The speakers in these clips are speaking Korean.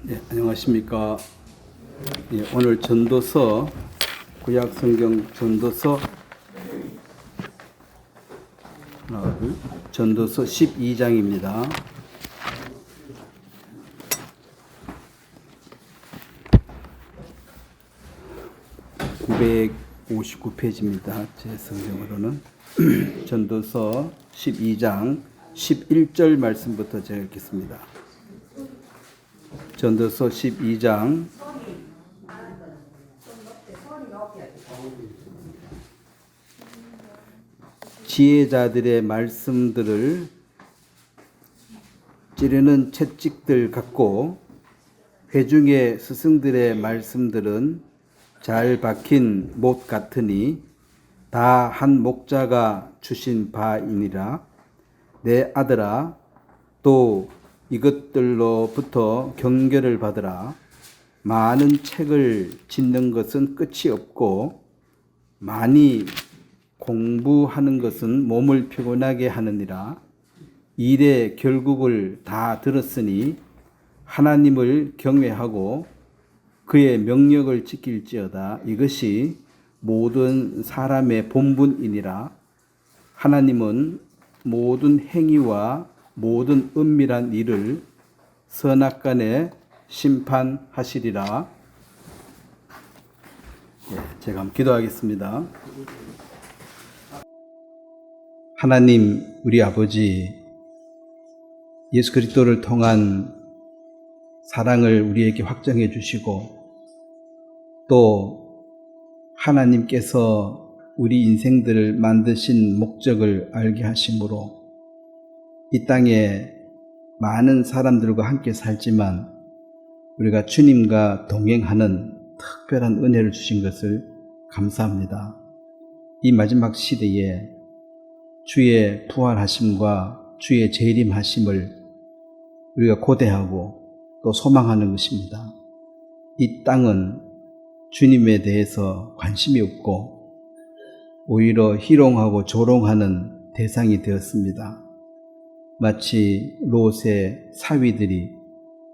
네, 안녕하십니까. 오늘 전도서, 구약성경 전도서, 전도서 12장입니다. (959페이지입니다) 제 성경으로는. 전도서 12장 11절 말씀부터 제가 읽겠습니다. 전도서 12장 지혜자들의 말씀들을 찌르는 채찍들 같고 회중의 스승들의 말씀들은 잘 박힌 못 같으니 다 한 목자가 주신 바이니라. 내 아들아, 또 이것들로부터 경계를 받으라. 많은 책을 짓는 것은 끝이 없고 많이 공부하는 것은 몸을 피곤하게 하느니라. 일의 결국을 다 들었으니 하나님을 경외하고 그의 명령을 지킬지어다. 이것이 모든 사람의 본분이니라. 하나님은 모든 행위와 모든 은밀한 일을 선악간에 심판하시리라. 제가 한번 기도하겠습니다. 하나님, 우리 아버지, 예수 그리스도를 통한 사랑을 우리에게 확정해 주시고 또 하나님께서 우리 인생들을 만드신 목적을 알게 하심으로 이 땅에 많은 사람들과 함께 살지만 우리가 주님과 동행하는 특별한 은혜를 주신 것을 감사합니다. 이 마지막 시대에 주의 부활하심과 주의 재림하심을 우리가 고대하고 또 소망하는 것입니다. 이 땅은 주님에 대해서 관심이 없고 오히려 희롱하고 조롱하는 대상이 되었습니다. 마치 롯의 사위들이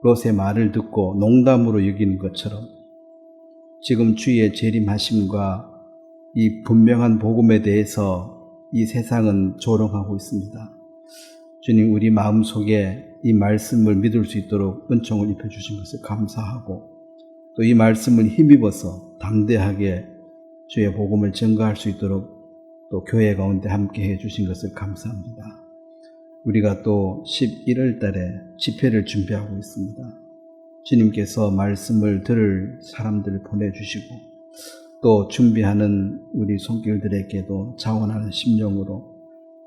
롯의 말을 듣고 농담으로 여기는 것처럼 지금 주의 재림하심과 이 분명한 복음에 대해서 이 세상은 조롱하고 있습니다. 주님, 우리 마음속에 이 말씀을 믿을 수 있도록 은총을 입혀주신 것을 감사하고 또 이 말씀을 힘입어서 담대하게 주의 복음을 전가할 수 있도록 또 교회 가운데 함께 해주신 것을 감사합니다. 우리가 또 11월 달에 집회를 준비하고 있습니다. 주님께서 말씀을 들을 사람들을 보내주시고 또 준비하는 우리 손길들에게도 자원하는 심령으로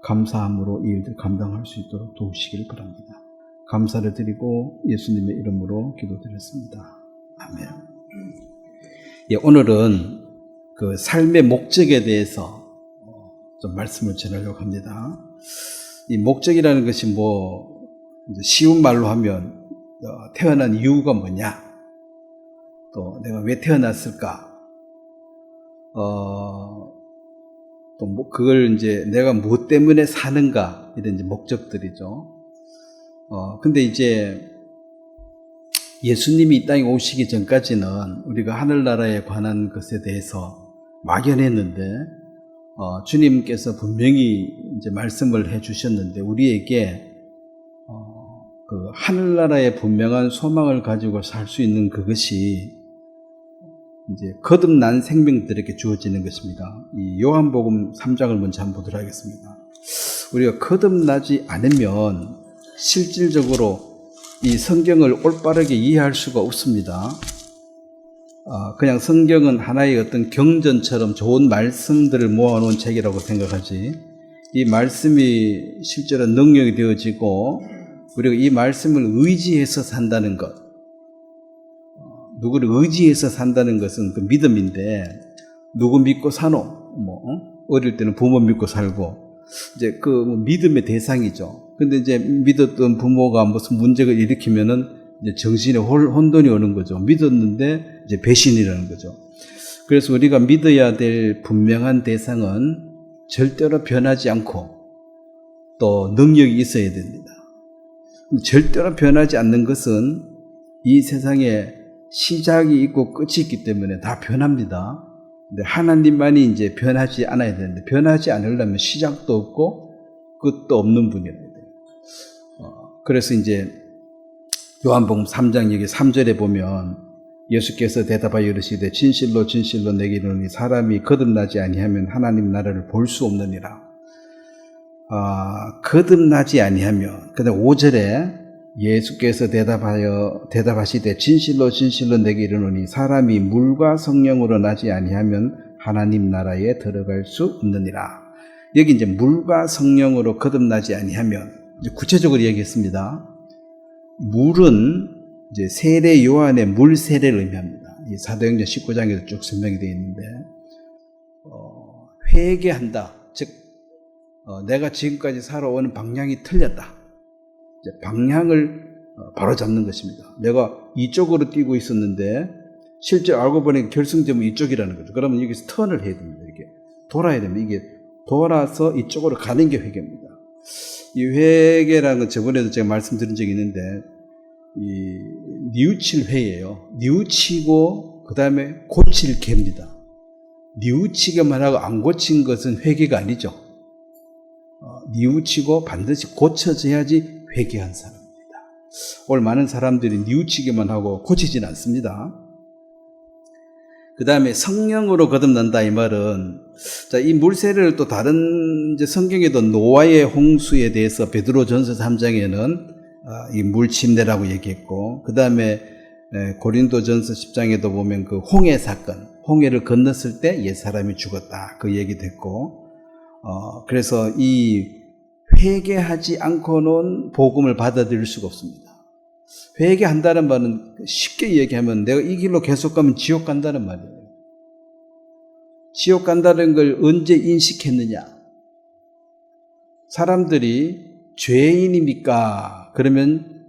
감사함으로 이 일들 감당할 수 있도록 도우시길 바랍니다. 감사를 드리고 예수님의 이름으로 기도드렸습니다. 아멘. 오늘은 그 삶의 목적에 대해서 좀 말씀을 전하려고 합니다. 이 목적이라는 것이 쉬운 말로 하면 태어난 이유가 뭐냐, 또 내가 왜 태어났을까, 또 그걸 이제 내가 무엇 때문에 사는가, 이런 이제 목적들이죠. 근데 이제 예수님이 이 땅에 오시기 전까지는 우리가 하늘나라에 관한 것에 대해서 막연했는데, 주님께서 분명히 이제 말씀을 해 주셨는데, 우리에게, 그 하늘나라의 분명한 소망을 가지고 살 수 있는 그것이 이제 거듭난 생명들에게 주어지는 것입니다. 이 요한복음 3장을 먼저 한번 보도록 하겠습니다. 우리가 거듭나지 않으면 실질적으로 이 성경을 올바르게 이해할 수가 없습니다. 그냥 성경은 하나의 어떤 경전처럼 좋은 말씀들을 모아놓은 책이라고 생각하지, 이 말씀이 실제로 능력이 되어지고 우리가 이 말씀을 의지해서 산다는 것, 누구를 의지해서 산다는 것은 그 믿음인데, 누구 믿고 사노? 어릴 때는 부모 믿고 살고, 이제 그 믿음의 대상이죠. 근데 이제 믿었던 부모가 무슨 문제를 일으키면은 이제 정신에 혼돈이 오는 거죠. 믿었는데 이제 배신이라는 거죠. 그래서 우리가 믿어야 될 분명한 대상은 절대로 변하지 않고 또 능력이 있어야 됩니다. 절대로 변하지 않는 것은 이 세상에 시작이 있고 끝이 있기 때문에 다 변합니다. 근데 하나님만이 이제 변하지 않아야 되는데, 변하지 않으려면 시작도 없고 끝도 없는 분이어야 돼요. 그래서 이제 요한복음 3장 여기 3절에 보면 예수께서 대답하여 이르시되 진실로 진실로 내게 이르노니 사람이 거듭나지 아니하면 하나님 나라를 볼 수 없느니라. 거듭나지 아니하면, 근데 5절에 예수께서 대답하시되 진실로 진실로 내게 이르노니 사람이 물과 성령으로 나지 아니하면 하나님 나라에 들어갈 수 없느니라. 여기 이제 물과 성령으로 거듭나지 아니하면, 이제 구체적으로 얘기했습니다. 물은 이제 세례 요한의 물 세례를 의미합니다. 이 사도행전 19장에도 쭉 설명이 되어 있는데, 회개한다. 즉, 내가 지금까지 살아오는 방향이 틀렸다. 이제 방향을 바로잡는 것입니다. 내가 이쪽으로 뛰고 있었는데 실제 알고 보니 결승점은 이쪽이라는 거죠. 그러면 여기서 턴을 해야 됩니다. 이렇게 돌아야 됩니다. 이게 돌아서 이쪽으로 가는 게 회개입니다. 이 회개라는 건 저번에도 제가 말씀드린 적이 있는데, 이 뉘우칠 회예요. 뉘우치고 그 다음에 고칠 개입니다. 뉘우치기만 하고 안 고친 것은 회개가 아니죠. 뉘우치고 반드시 고쳐져야지 회개한 사람입니다. 오늘 많은 사람들이 뉘우치기만 하고 고치진 않습니다. 그 다음에 성령으로 거듭난다 이 말은, 자, 이 물세례를 또 다른 이제 성경에도 노아의 홍수에 대해서 베드로전서 3장에는 이 물침례라고 얘기했고, 그 다음에 고린도전서 10장에도 보면 그 홍해 사건, 홍해를 건넜을 때 옛사람이 죽었다 그 얘기도 했고, 그래서 이 회개하지 않고는 복음을 받아들일 수가 없습니다. 회개한다는 말은 쉽게 얘기하면 내가 이 길로 계속 가면 지옥 간다는 말이에요. 지옥 간다는 걸 언제 인식했느냐? 사람들이 죄인입니까? 그러면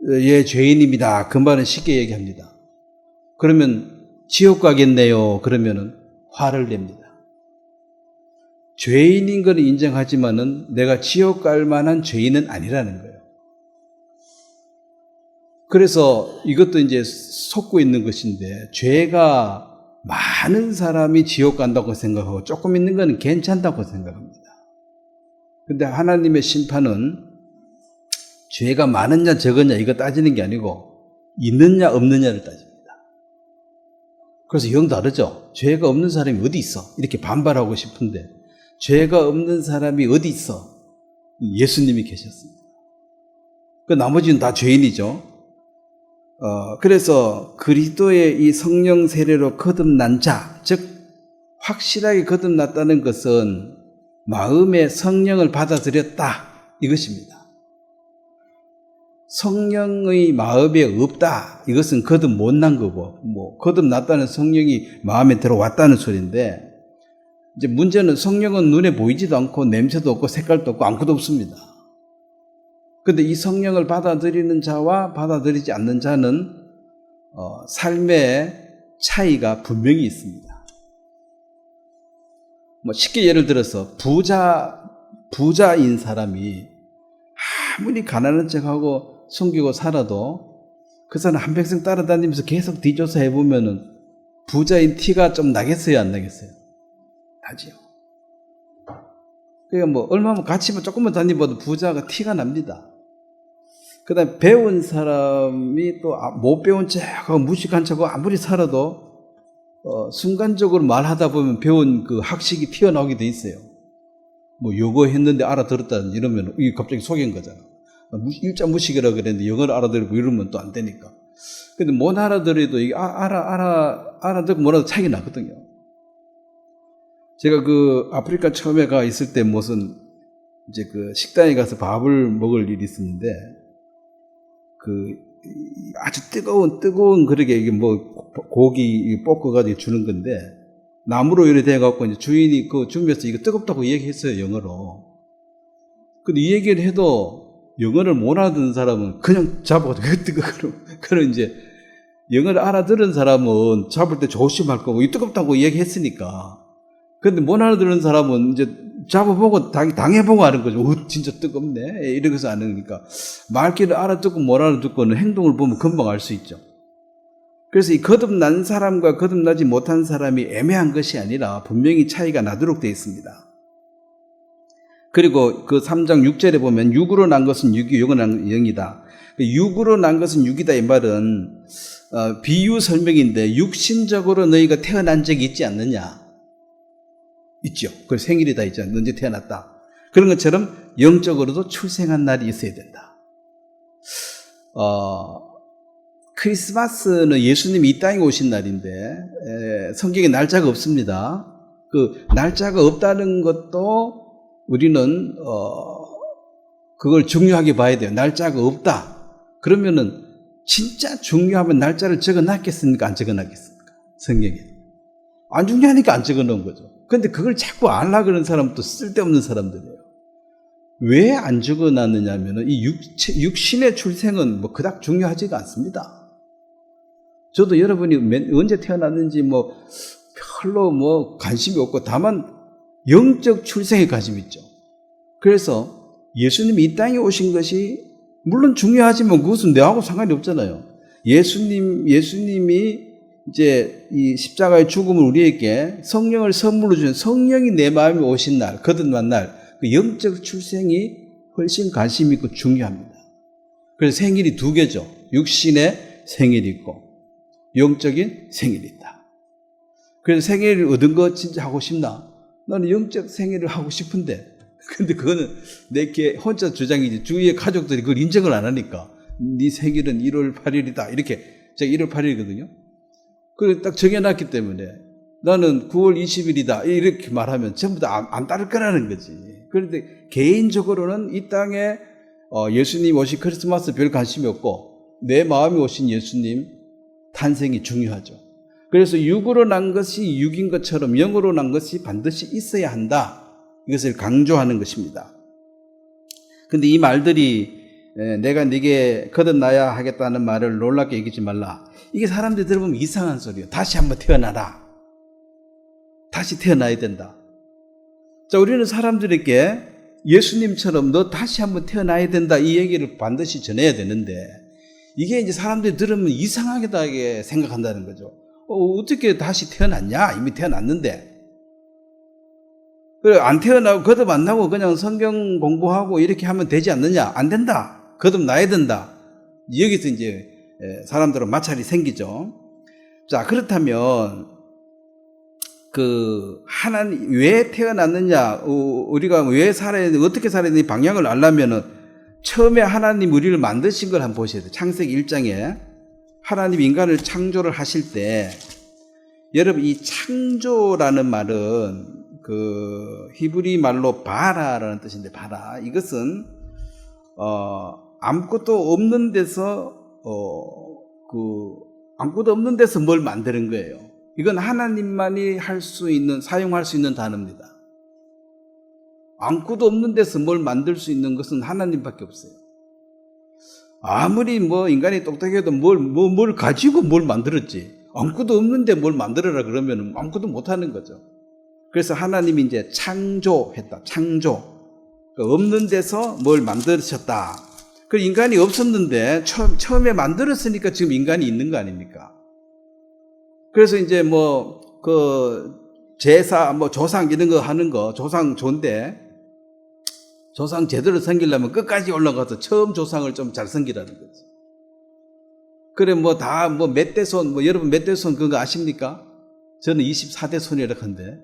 예, 죄인입니다. 그 말은 쉽게 얘기합니다. 그러면 지옥 가겠네요. 그러면은 화를 냅니다. 죄인인 걸 인정하지만은 내가 지옥 갈 만한 죄인은 아니라는 거예요. 그래서 이것도 이제 속고 있는 것인데, 죄가 많은 사람이 지옥 간다고 생각하고 조금 있는 건 괜찮다고 생각합니다. 근데 하나님의 심판은 죄가 많으냐 적으냐 이거 따지는 게 아니고 있느냐 없느냐를 따집니다. 그래서 영 다르죠. 죄가 없는 사람이 어디 있어? 이렇게 반발하고 싶은데, 죄가 없는 사람이 어디 있어? 예수님이 계셨습니다. 그 나머지는 다 죄인이죠. 그래서 그리스도의 이 성령 세례로 거듭난 자, 즉 확실하게 거듭났다는 것은 마음에 성령을 받아들였다 이것입니다. 성령의 마음에 없다 이것은 거듭 못난 거고, 거듭났다는 성령이 마음에 들어왔다는 소리인데, 이제 문제는 성령은 눈에 보이지도 않고 냄새도 없고 색깔도 없고 아무것도 없습니다. 그런데 이 성령을 받아들이는 자와 받아들이지 않는 자는 삶의 차이가 분명히 있습니다. 쉽게 예를 들어서 부자인 사람이 아무리 가난한 척하고 숨기고 살아도 그 사람 한평생 따라다니면서 계속 뒤조사 해보면은 부자인 티가 좀 나겠어요, 안 나겠어요? 나지요. 그러니까 얼마만 같이 조금만 다니봐도 부자가 티가 납니다. 그 다음에 배운 사람이 또 못 배운 척하고 무식한 척하고 아무리 살아도 순간적으로 말하다 보면 배운 그 학식이 튀어나오게 돼 있어요. 요거 했는데 알아들었다 이러면 이게 갑자기 속인 거잖아. 일자 무식이라고 그랬는데 영어를 알아들고 이러면 또 안 되니까. 근데 못 알아들어도 이게 알아듣고 뭐라도 차이가 나거든요. 제가 그 아프리카 처음에 가 있을 때 무슨 이제 그 식당에 가서 밥을 먹을 일이 있었는데, 그 아주 뜨거운 그렇게 이게 고기 볶아가지고 주는 건데, 나무로 이렇게 돼갖고 이제 주인이 그 준비해서 이거 뜨겁다고 얘기했어요, 영어로. 근데 이 얘기를 해도 영어를 못 알아듣는 사람은 그냥 잡아가지고 뜨거워. 그럼 이제 영어를 알아들은 사람은 잡을 때 조심할 거고, 이 뜨겁다고 얘기했으니까. 근데 못 알아듣는 사람은 이제 잡아보고 당해보고 하는 거죠. 진짜 뜨겁네. 이러고서 안 하니까 말귀를 알아듣고 못 알아듣고는 행동을 보면 금방 알 수 있죠. 그래서 이 거듭난 사람과 거듭나지 못한 사람이 애매한 것이 아니라 분명히 차이가 나도록 되어 있습니다. 그리고 그 3장 6절에 보면 육으로 난 것은 육이, 영으로 난 것은 영이다. 육으로 난 것은 육이다 이 말은 비유 설명인데 육신적으로 너희가 태어난 적이 있지 않느냐? 있죠. 그 생일이다 있죠. 언제 태어났다. 그런 것처럼 영적으로도 출생한 날이 있어야 된다. 크리스마스는 예수님이 이 땅에 오신 날인데 성경에 날짜가 없습니다. 그 날짜가 없다는 것도 우리는 그걸 중요하게 봐야 돼요. 날짜가 없다. 그러면은 진짜 중요하면 날짜를 적어놨겠습니까? 안 적어놨겠습니까? 성경에. 안 중요하니까 안 적어놓은 거죠. 근데 그걸 자꾸 알라 그러는 사람은 또 쓸데없는 사람들이에요. 왜 안 적어놨느냐 하면은 이 육신의 출생은 뭐 그닥 중요하지가 않습니다. 저도 여러분이 언제 태어났는지 뭐 별로 뭐 관심이 없고 다만 영적 출생에 관심이 있죠. 그래서 예수님이 이 땅에 오신 것이 물론 중요하지만 그것은 내하고 상관이 없잖아요. 예수님이 이제 이 십자가의 죽음을 우리에게 성령을 선물로 주신 성령이 내 마음에 오신 날, 거듭난 날, 그 영적 출생이 훨씬 관심 있고 중요합니다. 그래서 생일이 두 개죠. 육신의 생일이 있고 영적인 생일이 있다. 그래서 생일을 얻은 거 진짜 하고 싶나? 나는 영적 생일을 하고 싶은데 근데 그거는 내게 혼자 주장이지 주위의 가족들이 그걸 인정을 안 하니까 네 생일은 1월 8일이다 이렇게 제가 1월 8일이거든요. 그걸 딱 정해놨기 때문에 나는 9월 20일이다 이렇게 말하면 전부 다 안 따를 거라는 거지. 그런데 개인적으로는 이 땅에 예수님 오신 크리스마스 별 관심이 없고 내 마음에 오신 예수님 탄생이 중요하죠. 그래서 육으로 난 것이 육인 것처럼 영으로 난 것이 반드시 있어야 한다. 이것을 강조하는 것입니다. 근데 이 말들이 내가 네게 거듭나야 하겠다는 말을 놀랍게 여기지 말라. 이게 사람들이 들어보면 이상한 소리예요. 다시 한번 태어나라. 다시 태어나야 된다. 자, 우리는 사람들에게 예수님처럼 너 다시 한번 태어나야 된다 이 얘기를 반드시 전해야 되는데 이게 이제 사람들이 들으면 이상하게 생각한다는 거죠. 어떻게 다시 태어났냐? 이미 태어났는데. 그래, 안 태어나고 거듭 안 나고 그냥 성경 공부하고 이렇게 하면 되지 않느냐? 안 된다. 거듭 나야 된다. 여기서 이제 사람들은 마찰이 생기죠. 자, 그렇다면 그 하나님 왜 태어났느냐? 우리가 왜 살아야 되는지 어떻게 살아야 되는지 방향을 알려면은 처음에 하나님 우리를 만드신 걸 한번 보셔야 돼요. 창세기 1장에 하나님 인간을 창조를 하실 때 여러분 이 창조라는 말은 그 히브리 말로 바라라는 뜻인데 바라 이것은 아무것도 없는 데서 아무것도 없는 데서 뭘 만드는 거예요. 이건 하나님만이 할 수 있는 사용할 수 있는 단어입니다. 아무것도 없는 데서 뭘 만들 수 있는 것은 하나님밖에 없어요. 아무리 뭐 인간이 똑똑해도 뭘 가지고 뭘 만들었지 아무것도 없는데 뭘 만들어라 그러면 아무것도 못하는 거죠. 그래서 하나님이 이제 창조했다. 창조. 그러니까 없는 데서 뭘 만드셨다. 그 인간이 없었는데 처음에 만들었으니까 지금 인간이 있는 거 아닙니까? 그래서 이제 뭐 그 제사 뭐 조상 이런 거 하는 거 조상 좋은데 조상 제대로 섬기려면 끝까지 올라가서 처음 조상을 좀 잘 섬기라는 거지. 그래 뭐 다 뭐 몇 대 손 뭐 여러분 몇 대 손 그거 아십니까? 저는 24대 손이라 한데.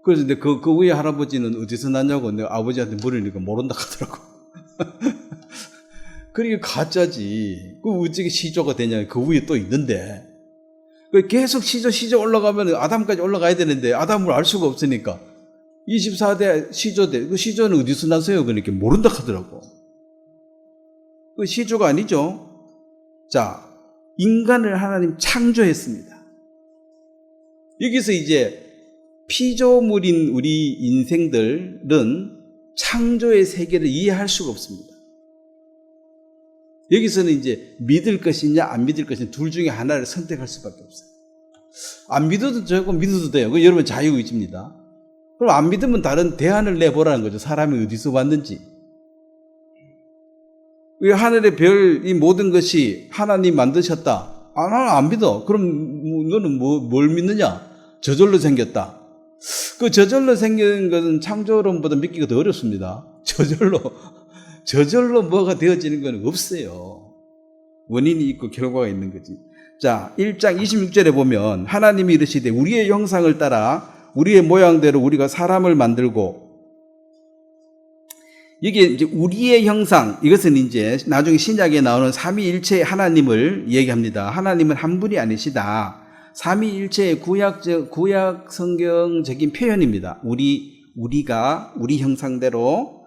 그래서 근데 그 위에 할아버지는 어디서 났냐고 내가 아버지한테 물으니까 모른다 하더라고. 그러니까 가짜지. 그 어떻게 시조가 되냐? 그 위에 또 있는데. 계속 시조 올라가면 아담까지 올라가야 되는데 아담을 알 수가 없으니까 24대 시조대. 그 시조는 어디서 났어요? 그러니까 모른다 하더라고. 그 시조가 아니죠. 자, 인간을 하나님 창조했습니다. 여기서 이제 피조물인 우리 인생들은 창조의 세계를 이해할 수가 없습니다. 여기서는 이제 믿을 것이냐 안 믿을 것이냐 둘 중에 하나를 선택할 수밖에 없어요. 안 믿어도 되고 믿어도 돼요. 그 여러분 자유의지입니다. 그럼 안 믿으면 다른 대안을 내보라는 거죠. 사람이 어디서 왔는지. 왜 하늘의 별, 이 모든 것이 하나님 만드셨다? 나는 안 믿어. 그럼 너는 뭘 믿느냐? 저절로 생겼다. 그 저절로 생긴 것은 창조론보다 믿기가 더 어렵습니다. 저절로 뭐가 되어지는 건 없어요. 원인이 있고 결과가 있는 거지. 자, 1장 26절에 보면 하나님이 이르시되 우리의 형상을 따라 우리의 모양대로 우리가 사람을 만들고, 이게 이제 우리의 형상, 이것은 이제 나중에 신약에 나오는 삼위일체 하나님을 얘기합니다. 하나님은 한 분이 아니시다. 삼위일체의 구약 성경적인 표현입니다. 우리가 우리 형상대로.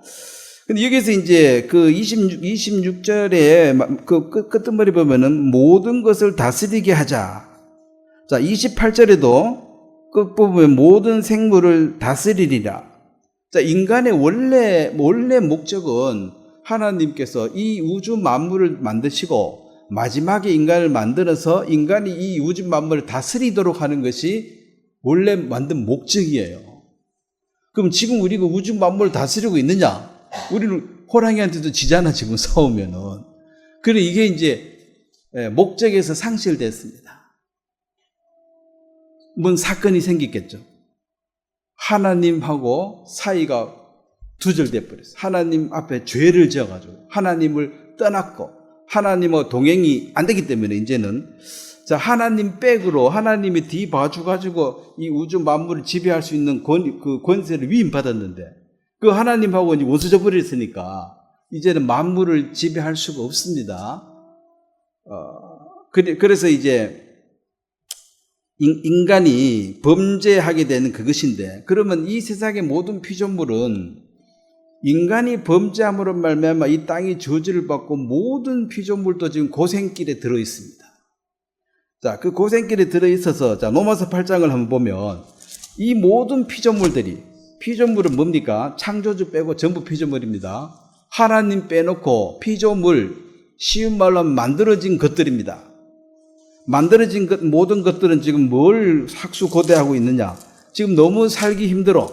근데 여기서 이제 그 26절에 그 끝머리 보면은 모든 것을 다스리게 하자. 자, 28절에도 끝부분에 모든 생물을 다스리리라. 자, 인간의 원래 목적은 하나님께서 이 우주 만물을 만드시고 마지막에 인간을 만들어서 인간이 이 우주 만물을 다스리도록 하는 것이 원래 만든 목적이에요. 그럼 지금 우리가 우주 만물을 다스리고 있느냐? 우리는 호랑이한테도 지잖아, 지금 싸우면은. 그래, 이게 이제 목적에서 상실됐습니다. 뭔 사건이 생겼겠죠. 하나님하고 사이가 두절돼 버렸어요. 하나님 앞에 죄를 지어가지고 하나님을 떠났고 하나님과 동행이 안 되기 때문에 이제는 자, 하나님 백으로 하나님이 뒤 봐주가지고 이 우주 만물을 지배할 수 있는 그 권세를 위임받았는데 그 하나님하고 이제 원수져 버렸으니까 이제는 만물을 지배할 수가 없습니다. 그래서 이제 인간이 범죄하게 되는 그것인데, 그러면 이 세상의 모든 피조물은 인간이 범죄함으로 말미암아 이 땅이 저주를 받고 모든 피조물도 지금 고생길에 들어 있습니다. 자, 그 고생길에 들어 있어서 자, 로마서 8장을 한번 보면 이 모든 피조물은 뭡니까? 창조주 빼고 전부 피조물입니다. 하나님 빼놓고 피조물, 쉬운 말로 하면 만들어진 것들입니다. 만들어진 모든 것들은 지금 뭘 학수고대하고 있느냐? 지금 너무 살기 힘들어.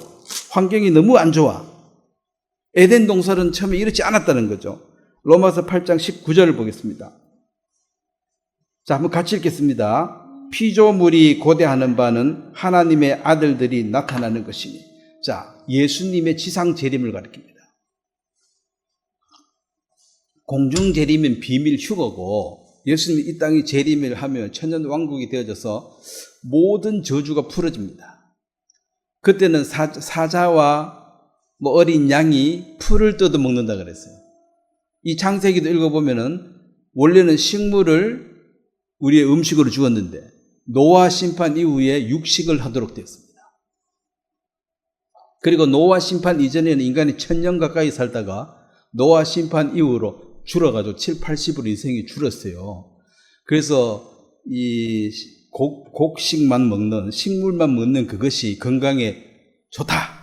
환경이 너무 안 좋아. 에덴 동산은 처음에 이렇지 않았다는 거죠. 로마서 8장 19절을 보겠습니다. 자, 한번 같이 읽겠습니다. 피조물이 고대하는 바는 하나님의 아들들이 나타나는 것이니. 자, 예수님의 지상 재림을 가리킵니다. 공중 재림은 비밀 휴거고, 예수님이 이 땅이 재림을 하면 천년 왕국이 되어져서 모든 저주가 풀어집니다. 그때는 사자와 어린 양이 풀을 뜯어 먹는다 그랬어요. 이 창세기도 읽어보면은 원래는 식물을 우리의 음식으로 주었는데 노아 심판 이후에 육식을 하도록 되었습니다. 그리고 노아 심판 이전에는 인간이 1000년 가까이 살다가 노아 심판 이후로 줄어가지고 7, 80으로 인생이 줄었어요. 그래서 이 곡식만 먹는, 식물만 먹는 그것이 건강에 좋다.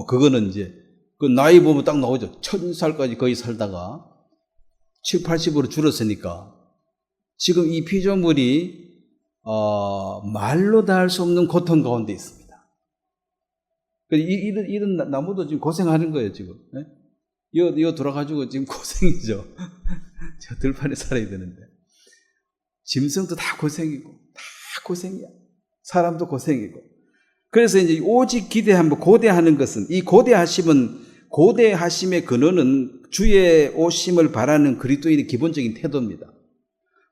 그거는 이제, 그 나이 보면 딱 나오죠. 1000살까지 거의 살다가 7, 80으로 줄었으니까 지금 이 피조물이, 말로 다 할 수 없는 고통 가운데 있습니다. 이런 나무도 지금 고생하는 거예요, 지금. 이거 돌아가지고 지금 고생이죠. 저 들판에 살아야 되는데. 짐승도 다 고생이고, 다 고생이야. 사람도 고생이고. 그래서 이제 오직 고대하는 것은, 이 고대하심의 근원은 주의 오심을 바라는 그리스도인의 기본적인 태도입니다.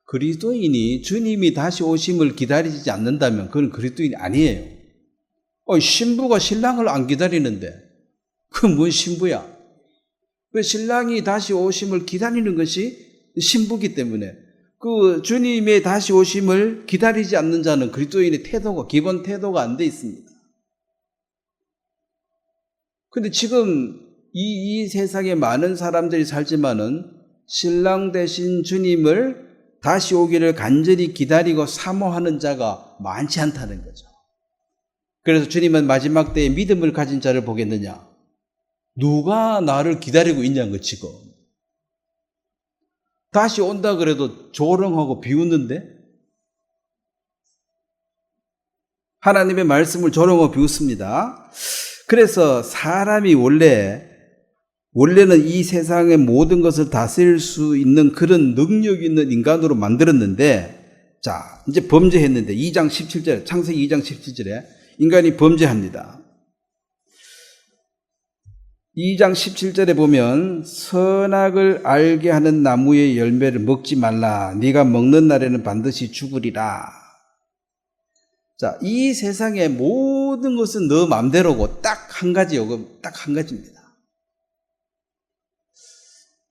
그리스도인이 주님이 다시 오심을 기다리지 않는다면 그건 그리스도인이 아니에요. 신부가 신랑을 안 기다리는데, 그건 뭔 신부야? 그 신랑이 다시 오심을 기다리는 것이 신부기 때문에 그 주님의 다시 오심을 기다리지 않는 자는 그리스도인의 기본 태도가 안 돼 있습니다. 근데 지금 이 세상에 많은 사람들이 살지만은 신랑 대신 주님을 다시 오기를 간절히 기다리고 사모하는 자가 많지 않다는 거죠. 그래서 주님은 마지막 때에 믿음을 가진 자를 보겠느냐? 누가 나를 기다리고 있냐는 거 지금. 다시 온다 그래도 조롱하고 비웃는데? 하나님의 말씀을 조롱하고 비웃습니다. 그래서 사람이 원래는 이 세상의 모든 것을 다스릴 수 있는 그런 능력 있는 인간으로 만들었는데, 자, 이제 범죄했는데, 2장 17절, 창세기 2장 17절에 인간이 범죄합니다. 2장 17절에 보면 선악을 알게 하는 나무의 열매를 먹지 말라. 네가 먹는 날에는 반드시 죽으리라. 자, 이 세상의 모든 것은 너 맘대로고 딱 한 가지요. 딱 한 가지입니다.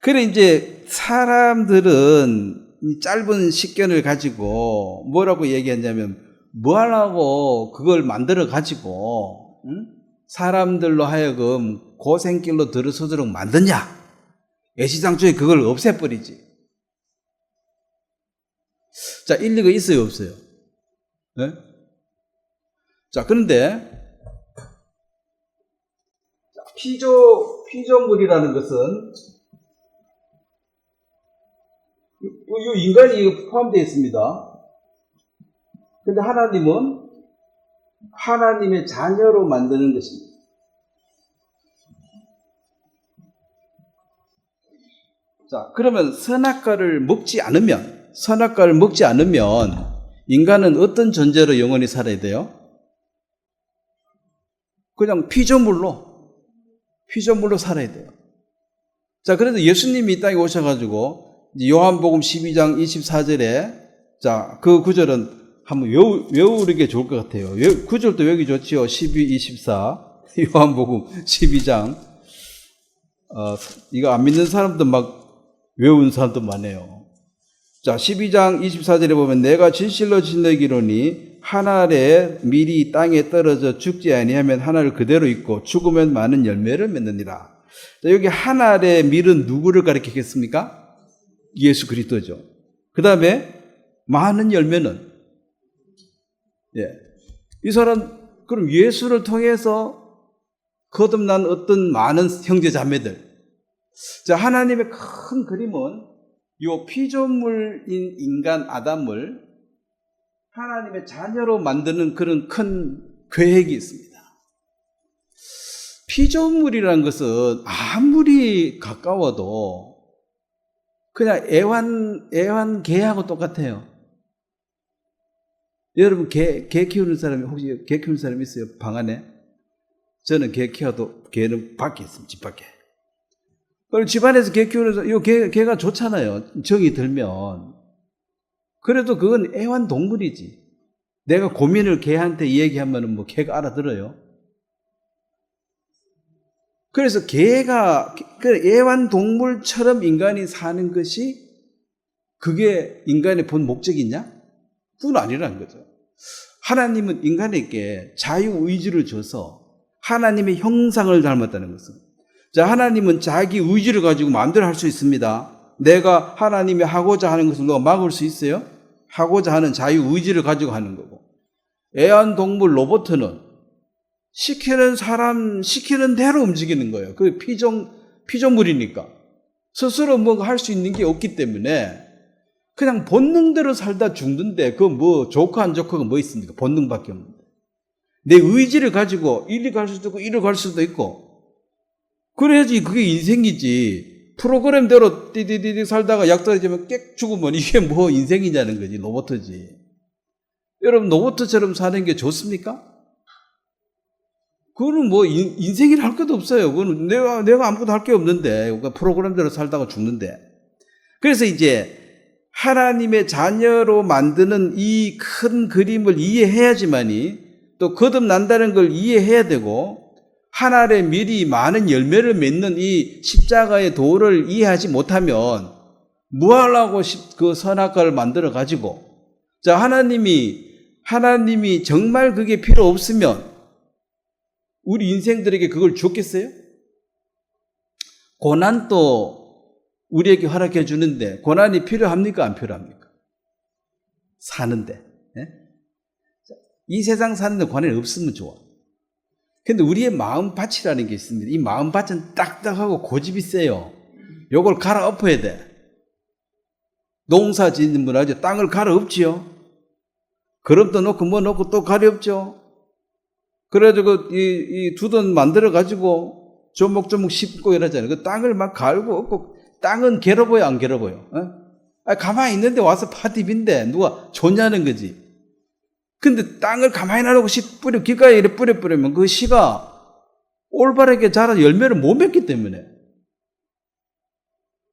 그래 이제 사람들은 이 짧은 식견을 가지고 뭐라고 얘기했냐면 뭐 하려고 그걸 만들어 가지고 사람들로 하여금 고생길로 들어서도록 만드냐? 애시당초에 그걸 없애버리지. 자, 일리가 있어요, 없어요? 네? 자, 그런데 피조물이라는 것은 이 인간이 포함되어 있습니다. 그런데 하나님은 하나님의 자녀로 만드는 것입니다. 자, 그러면 선악과를 먹지 않으면 인간은 어떤 존재로 영원히 살아야 돼요? 그냥 피조물로 살아야 돼요. 자, 그래서 예수님이 이 땅에 오셔가지고 요한복음 12장 24절에 자, 그 구절은 한번 외우는 게 좋을 것 같아요. 구절도 외우기 좋지요. 12, 24 요한복음 12장 이거 안 믿는 사람도 막 외운 사람도 많아요. 자, 12장 24절에 보면 내가 진실로 진너기로니 한 알의 밀이 땅에 떨어져 죽지 아니하면 한 알 그대로 있고 죽으면 많은 열매를 맺느니라. 자, 여기 한 알의 밀은 누구를 가리키겠습니까? 예수 그리스도죠. 그 다음에 많은 열매는 이 사람 그럼 예수를 통해서 거듭난 어떤 많은 형제 자매들. 자, 하나님의 큰 그림은 이 피조물인 인간 아담을 하나님의 자녀로 만드는 그런 큰 계획이 있습니다. 피조물이라는 것은 아무리 가까워도 그냥 애완개하고 똑같아요. 여러분 개 키우는 사람이 혹시 개 키우는 사람 있어요? 방 안에? 저는 개 키워도 개는 밖에 있습니다. 집 밖에. 그럼 집안에서 개 키우는 사람, 개가 좋잖아요. 정이 들면. 그래도 그건 애완동물이지. 내가 고민을 개한테 얘기하면 뭐 개가 알아들어요. 그래서 개가 애완동물처럼 인간이 사는 것이 그게 인간의 본 목적이냐? 그건 아니라는 거죠. 하나님은 인간에게 자유의지를 줘서 하나님의 형상을 닮았다는 것은. 자, 하나님은 자기 의지를 가지고 마음대로 할 수 있습니다. 내가 하나님이 하고자 하는 것을 누가 막을 수 있어요? 하고자 하는 자유의지를 가지고 하는 거고. 애완동물 로봇은 시키는 대로 움직이는 거예요. 그게 피조물이니까. 스스로 뭔가 할 수 있는 게 없기 때문에 그냥 본능대로 살다 죽는데 그 뭐 좋고 안 좋고가 뭐 있습니까? 본능밖에 없는데. 내 의지를 가지고 이리 갈 수도 있고 이리 갈 수도 있고 그래야지 그게 인생이지. 프로그램대로 띠디디디 살다가 약 떨어지면 깨 죽으면 이게 뭐 인생이냐는 거지. 로봇이지. 여러분 로봇처럼 사는 게 좋습니까? 그거는 뭐 인생이라 할 것도 없어요. 그거는 내가 아무것도 할 게 없는데 그러니까 프로그램대로 살다가 죽는데. 그래서 이제 하나님의 자녀로 만드는 이 큰 그림을 이해해야지만이 또 거듭난다는 걸 이해해야 되고 한 알의 밀이 많은 열매를 맺는 이 십자가의 도를 이해하지 못하면 뭐 하려고 그 선악과를 만들어 가지고 자 하나님이 정말 그게 필요 없으면 우리 인생들에게 그걸 줬겠어요? 고난도 우리에게 허락해 주는데 고난이 필요합니까? 안 필요합니까? 사는데 이 세상 사는데 고난이 없으면 좋아. 근데 우리의 마음밭이라는 게 있습니다. 이 마음밭은 딱딱하고 고집이 세요. 요걸 갈아엎어야 돼. 농사 짓는 분 알죠? 땅을 갈아엎지요. 그럼도 놓고 뭐 놓고 또 갈아엎죠. 그래가지고 이 두돈 만들어가지고 조목조목 씹고 이러잖아요. 그 땅을 막 갈고 얻고, 땅은 괴로워요, 안 괴로워요? 가만히 있는데 와서 파디빈데 누가 좋냐는 거지. 근데 땅을 가만히 놔두고 씨 뿌려, 길가에 이렇게 뿌려면 그 씨가 올바르게 자라 열매를 못 맺기 때문에.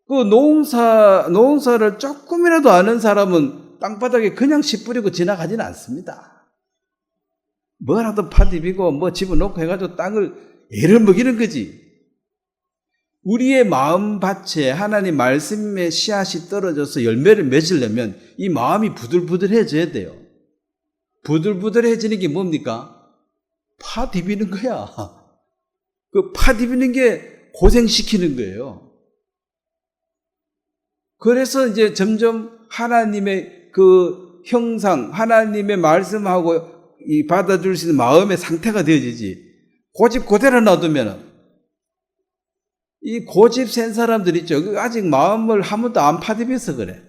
그 농사를 조금이라도 아는 사람은 땅바닥에 그냥 씨 뿌리고 지나가지는 않습니다. 뭐라도 파디비고 뭐 집어넣고 해가지고 땅을 애를 먹이는 거지. 우리의 마음밭에 하나님 말씀의 씨앗이 떨어져서 열매를 맺으려면 이 마음이 부들부들해져야 돼요. 부들부들해지는 게 뭡니까? 파 디비는 거야. 그 파 디비는 게 고생시키는 거예요. 그래서 이제 점점 하나님의 그 형상, 하나님의 말씀하고 이 받아줄 수 있는 마음의 상태가 되어지지. 고집 그대로 놔두면은 이 고집 센 사람들 있죠. 아직 마음을 한 번도 안 파디벼서 그래.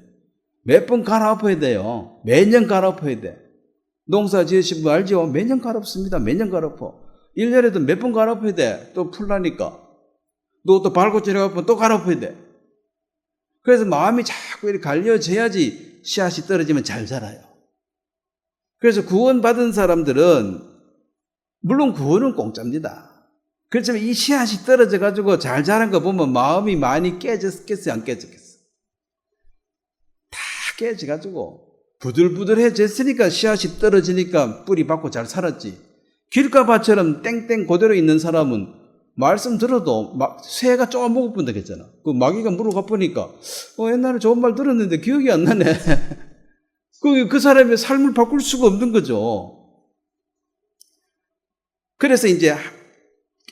몇 번 갈아엎어야 돼요. 매년 갈아엎어야 돼. 농사 지으신 분 알죠? 매년 갈아엎습니다. 매년 갈아엎어. 1년에도 몇 번 갈아엎어야 돼. 또 풀라니까. 또 밟고 지나가면 또 갈아엎어야 돼. 그래서 마음이 자꾸 이렇게 갈려져야지 씨앗이 떨어지면 잘 자라요. 그래서 구원받은 사람들은 물론 구원은 공짜입니다. 그렇지만 이 씨앗이 떨어져가지고 잘 자란 거 보면 마음이 많이 깨졌겠어요? 안 깨졌겠어요? 다 깨져가지고 부들부들해졌으니까 씨앗이 떨어지니까 뿌리 받고 잘 살았지. 길가밭처럼 땡땡 그대로 있는 사람은 말씀 들어도 막 새가 조금 먹을 뿐다 했잖아. 그 마귀가 물어가 보니까 옛날에 좋은 말 들었는데 기억이 안 나네. 그 사람의 삶을 바꿀 수가 없는 거죠. 그래서 이제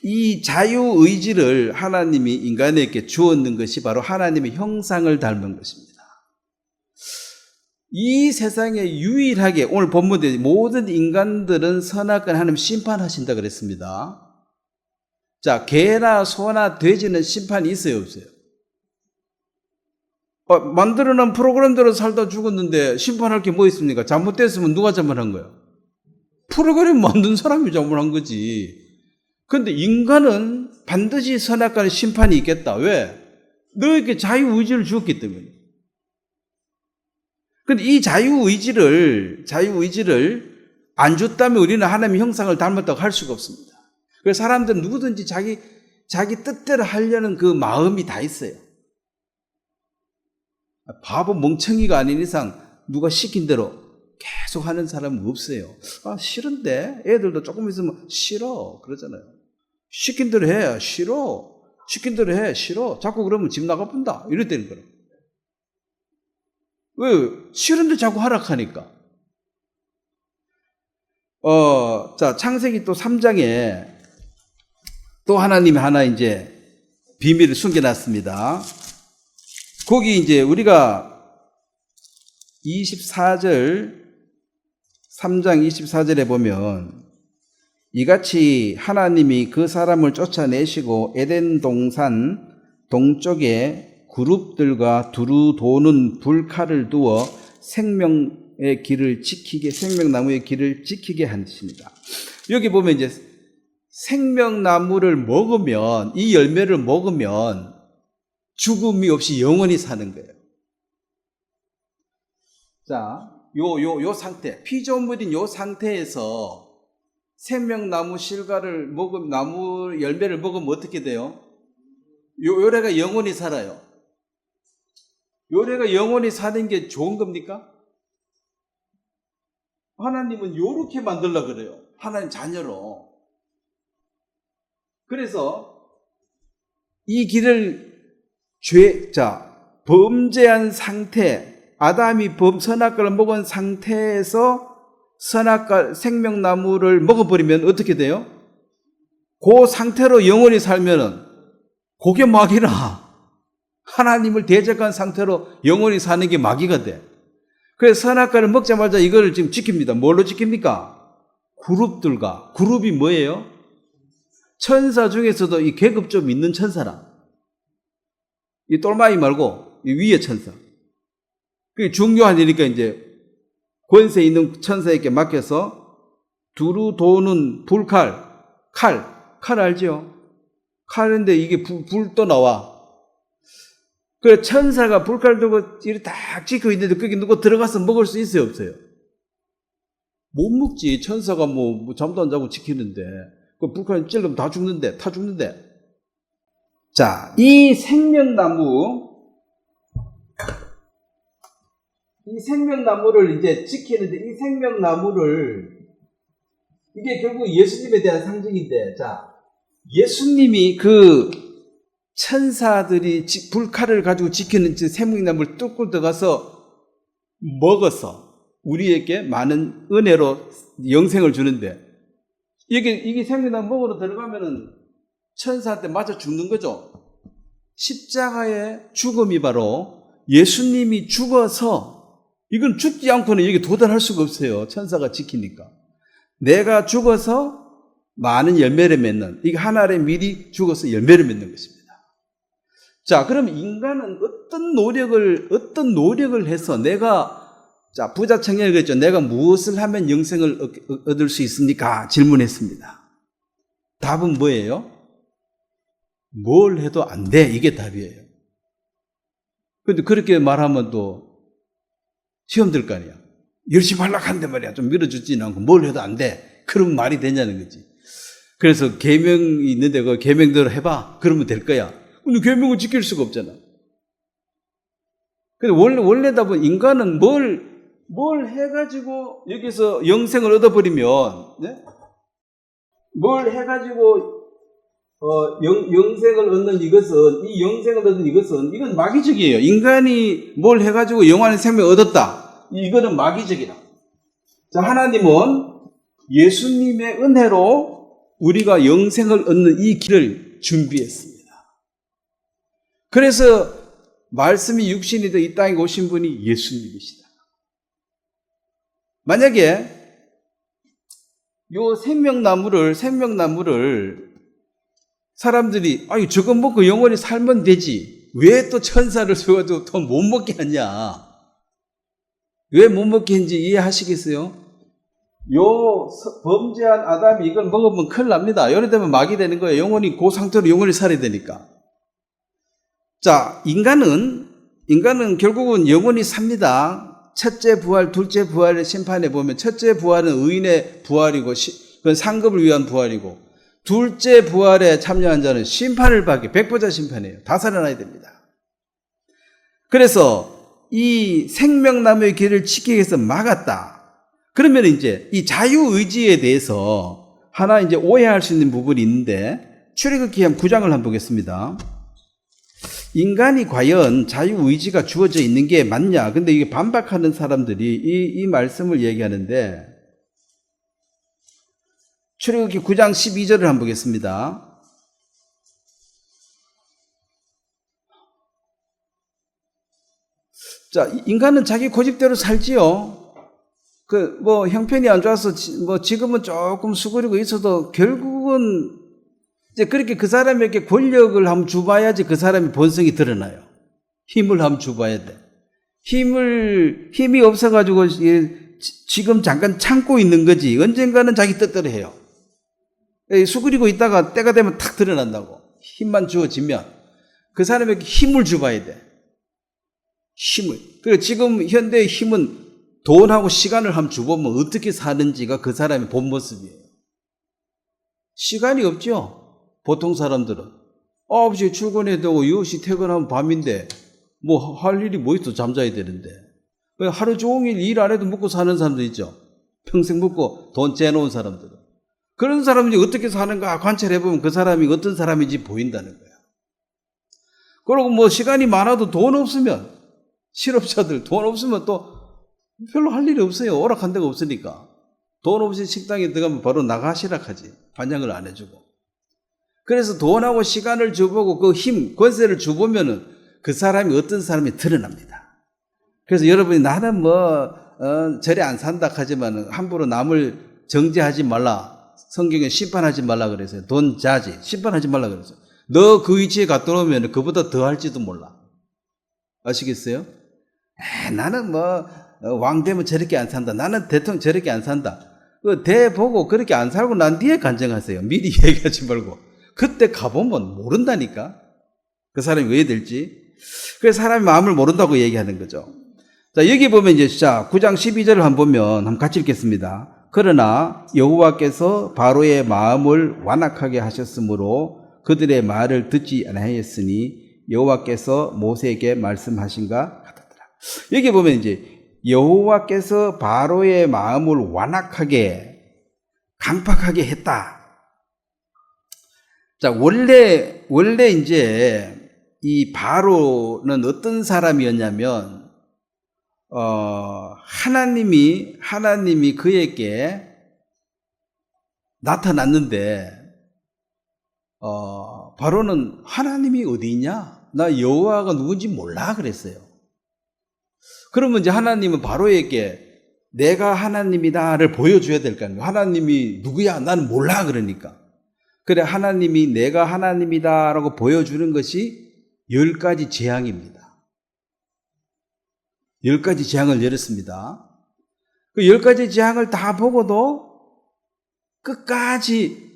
이 자유의지를 하나님이 인간에게 주었는 것이 바로 하나님의 형상을 닮은 것입니다. 이 세상에 유일하게 오늘 본문에 모든 인간들은 선악을 하나님 심판하신다 그랬습니다. 자, 개나 소나 돼지는 심판이 있어요, 없어요? 만들어놓은 프로그램대로 살다 죽었는데 심판할 게 뭐 있습니까? 잘못됐으면 누가 잘못한 거예요? 프로그램 만든 사람이 잘못한 거지. 그런데 인간은 반드시 선악과의 심판이 있겠다. 왜? 너에게 자유의지를 주었기 때문에. 그런데 이 자유의지를 안 줬다면 우리는 하나님의 형상을 닮았다고 할 수가 없습니다. 그래서 사람들은 누구든지 자기 뜻대로 하려는 그 마음이 다 있어요. 바보 멍청이가 아닌 이상 누가 시킨 대로 계속 하는 사람은 없어요. 싫은데? 애들도 조금 있으면 싫어 그러잖아요. 시킨 대로 해. 싫어. 시킨 대로 해. 싫어. 자꾸 그러면 집 나가본다. 이랬다는 거예요. 왜? 싫은데 자꾸 하락하니까. 자, 창세기 또 3장에 또 하나님이 하나 이제 비밀을 숨겨놨습니다. 거기 이제 우리가 3장 24절에 보면 이같이 하나님이 그 사람을 쫓아내시고 에덴 동산 동쪽에 그룹들과 두루 도는 불칼을 두어 생명나무의 길을 지키게 하십니다. 여기 보면 이제 생명나무를 먹으면, 이 열매를 먹으면 죽음이 없이 영원히 사는 거예요. 자, 요 상태, 피조물인 요 상태에서 생명나무 실과를 먹으면, 나무 열매를 먹으면 어떻게 돼요? 요래가 영원히 살아요. 요래가 영원히 사는 게 좋은 겁니까? 하나님은 요렇게 만들려고 그래요. 하나님 자녀로. 그래서 이 길을 범죄한 상태, 아담이 선악과를 먹은 상태에서 선악과 생명나무를 먹어버리면 어떻게 돼요? 그 상태로 영원히 살면은 그게 마귀라. 하나님을 대적한 상태로 영원히 사는 게 마귀가 돼. 그래서 선악과를 먹자마자 이걸 지금 지킵니다. 뭘로 지킵니까? 그룹이 뭐예요? 천사 중에서도 이 계급 좀 있는 천사라. 이 똘마이 말고 이 위에 천사. 그게 중요한 일이니까 이제 권세 있는 천사에게 맡겨서 두루 도는 불칼, 칼 알죠? 칼인데 이게 불도 나와. 그 천사가 불칼 들고 이렇게 딱 지키고 있는데 거기 누가 들어가서 먹을 수 있어요, 없어요? 못 먹지. 천사가 뭐 잠도 안 자고 지키는데 그 불칼 찔러면 다 죽는데, 타 죽는데. 자, 이 생명나무를 이제 지키는데 이 생명나무를 이게 결국 예수님에 대한 상징인데, 자, 예수님이 그 천사들이 불칼을 가지고 지키는 생명나무를 뚫고 들어가서 먹어서 우리에게 많은 은혜로 영생을 주는데, 이게 생명나무 먹으러 들어가면은 천사한테 맞아 죽는 거죠. 십자가의 죽음이 바로 예수님이 죽어서, 이건 죽지 않고는 여기 도달할 수가 없어요. 천사가 지키니까. 내가 죽어서 많은 열매를 맺는, 이게 하나의 미리 죽어서 열매를 맺는 것입니다. 자, 그럼 인간은 어떤 노력을 해서 자, 부자 청년이 그랬죠. 내가 무엇을 하면 영생을 얻을 수 있습니까? 질문했습니다. 답은 뭐예요? 뭘 해도 안 돼. 이게 답이에요. 그런데 그렇게 말하면 또 시험 들 거 아니야. 열심히 하려고 하는데 말이야. 좀 밀어주지는 않고 뭘 해도 안 돼. 그러면 말이 되냐는 거지. 그래서 계명이 있는데 그 계명대로 해봐. 그러면 될 거야. 근데 계명을 지킬 수가 없잖아. 근데 원래 답은 인간은 뭘 해가지고 여기서 영생을 얻어버리면, 네? 뭘 해가지고 영생을 얻는 이것은 이건 마귀적이에요. 인간이 뭘 해가지고 영원한 생명을 얻었다. 이거는 마귀적이다. 자, 하나님은 예수님의 은혜로 우리가 영생을 얻는 이 길을 준비했습니다. 그래서 말씀이 육신이 되어 이 땅에 오신 분이 예수님이시다. 만약에 요 생명나무를 사람들이 저거 먹고 영원히 살면 되지, 왜 또 천사를 줘가지고 더 못 먹게 하냐, 왜 못 먹게 했는지 이해하시겠어요? 요 범죄한 아담이 이걸 먹으면 큰일 납니다. 이래 되면 마귀 되는 거예요. 영원히 그 상태로 영원히 살아야 되니까. 자, 인간은 결국은 영원히 삽니다. 첫째 부활, 둘째 부활의 심판에 보면 첫째 부활은 의인의 부활이고 그건 상급을 위한 부활이고, 둘째 부활에 참여한 자는 심판을 받게, 백보자 심판이에요. 다 살아나야 됩니다. 그래서 이 생명나무의 길을 지키기 위해서 막았다. 그러면 이제 이 자유의지에 대해서 하나 이제 오해할 수 있는 부분이 있는데, 출애굽기 9장을 한번 보겠습니다. 인간이 과연 자유의지가 주어져 있는 게 맞냐? 근데 이게 반박하는 사람들이 이 말씀을 얘기하는데, 출애굽기 9장 12절을 한번 보겠습니다. 자, 인간은 자기 고집대로 살지요. 형편이 안 좋아서 지금은 조금 수그리고 있어도 결국은 이제 그렇게 그 사람에게 권력을 한번 줘봐야지 그 사람의 본성이 드러나요. 힘을 한번 줘봐야 돼. 힘이 없어가지고 지금 잠깐 참고 있는 거지. 언젠가는 자기 뜻대로 해요. 수그리고 있다가 때가 되면 탁 드러난다고. 힘만 주어지면 그 사람에게 힘을 줘봐야 돼. 힘을. 그리고 지금 현대의 힘은 돈하고 시간을 한번 줘보면 어떻게 사는지가 그 사람의 본 모습이에요. 시간이 없죠. 보통 사람들은 9시에 출근해야 되고 6시 퇴근하면 밤인데 할 일이 뭐 있어. 잠자야 되는데. 하루 종일 일 안 해도 먹고 사는 사람도 있죠. 평생 먹고 돈 째놓은 사람들은. 그런 사람이 어떻게 사는가 관찰해보면 그 사람이 어떤 사람인지 보인다는 거야. 그리고 시간이 많아도 돈 없으면, 실업자들 돈 없으면 또 별로 할 일이 없어요. 오락한 데가 없으니까. 돈 없이 식당에 들어가면 바로 나가시라 하지. 반영을 안 해주고. 그래서 돈하고 시간을 줘보고 그 힘, 권세를 줘보면은 그 사람이 어떤 사람이 드러납니다. 그래서 여러분이 나는 절에 안 산다 하지만 함부로 남을 정죄하지 말라. 성경에 심판하지 말라 그랬어요. 돈 자지. 심판하지 말라 그랬어요. 너 그 위치에 갔다 오면 그보다 더 할지도 몰라. 아시겠어요? 나는 왕 되면 저렇게 안 산다. 나는 대통령 저렇게 안 산다. 그 대보고 그렇게 안 살고 난 뒤에 간증하세요. 미리 얘기하지 말고. 그때 가보면 모른다니까. 그 사람이 왜 될지. 그래서 사람이 마음을 모른다고 얘기하는 거죠. 자, 여기 보면 이제 자, 9장 12절을 한번 보면 한번 같이 읽겠습니다. 그러나 여호와께서 바로의 마음을 완악하게 하셨으므로 그들의 말을 듣지 아니하였으니 여호와께서 모세에게 말씀하신가 같았더라. 여기 보면 이제 여호와께서 바로의 마음을 완악하게 강팍하게 했다. 자, 원래 이제 이 바로는 어떤 사람이었냐면 하나님이 그에게 나타났는데 바로는 하나님이 어디 있냐? 나 여호와가 누군지 몰라 그랬어요. 그러면 이제 하나님은 바로에게 내가 하나님이다를 보여줘야 될 거 아니에요. 하나님이 누구야? 나는 몰라 그러니까. 그래, 하나님이 내가 하나님이다라고 보여주는 것이 10가지 재앙입니다. 10가지 재앙을 내렸습니다. 그 10가지 재앙을 다 보고도 끝까지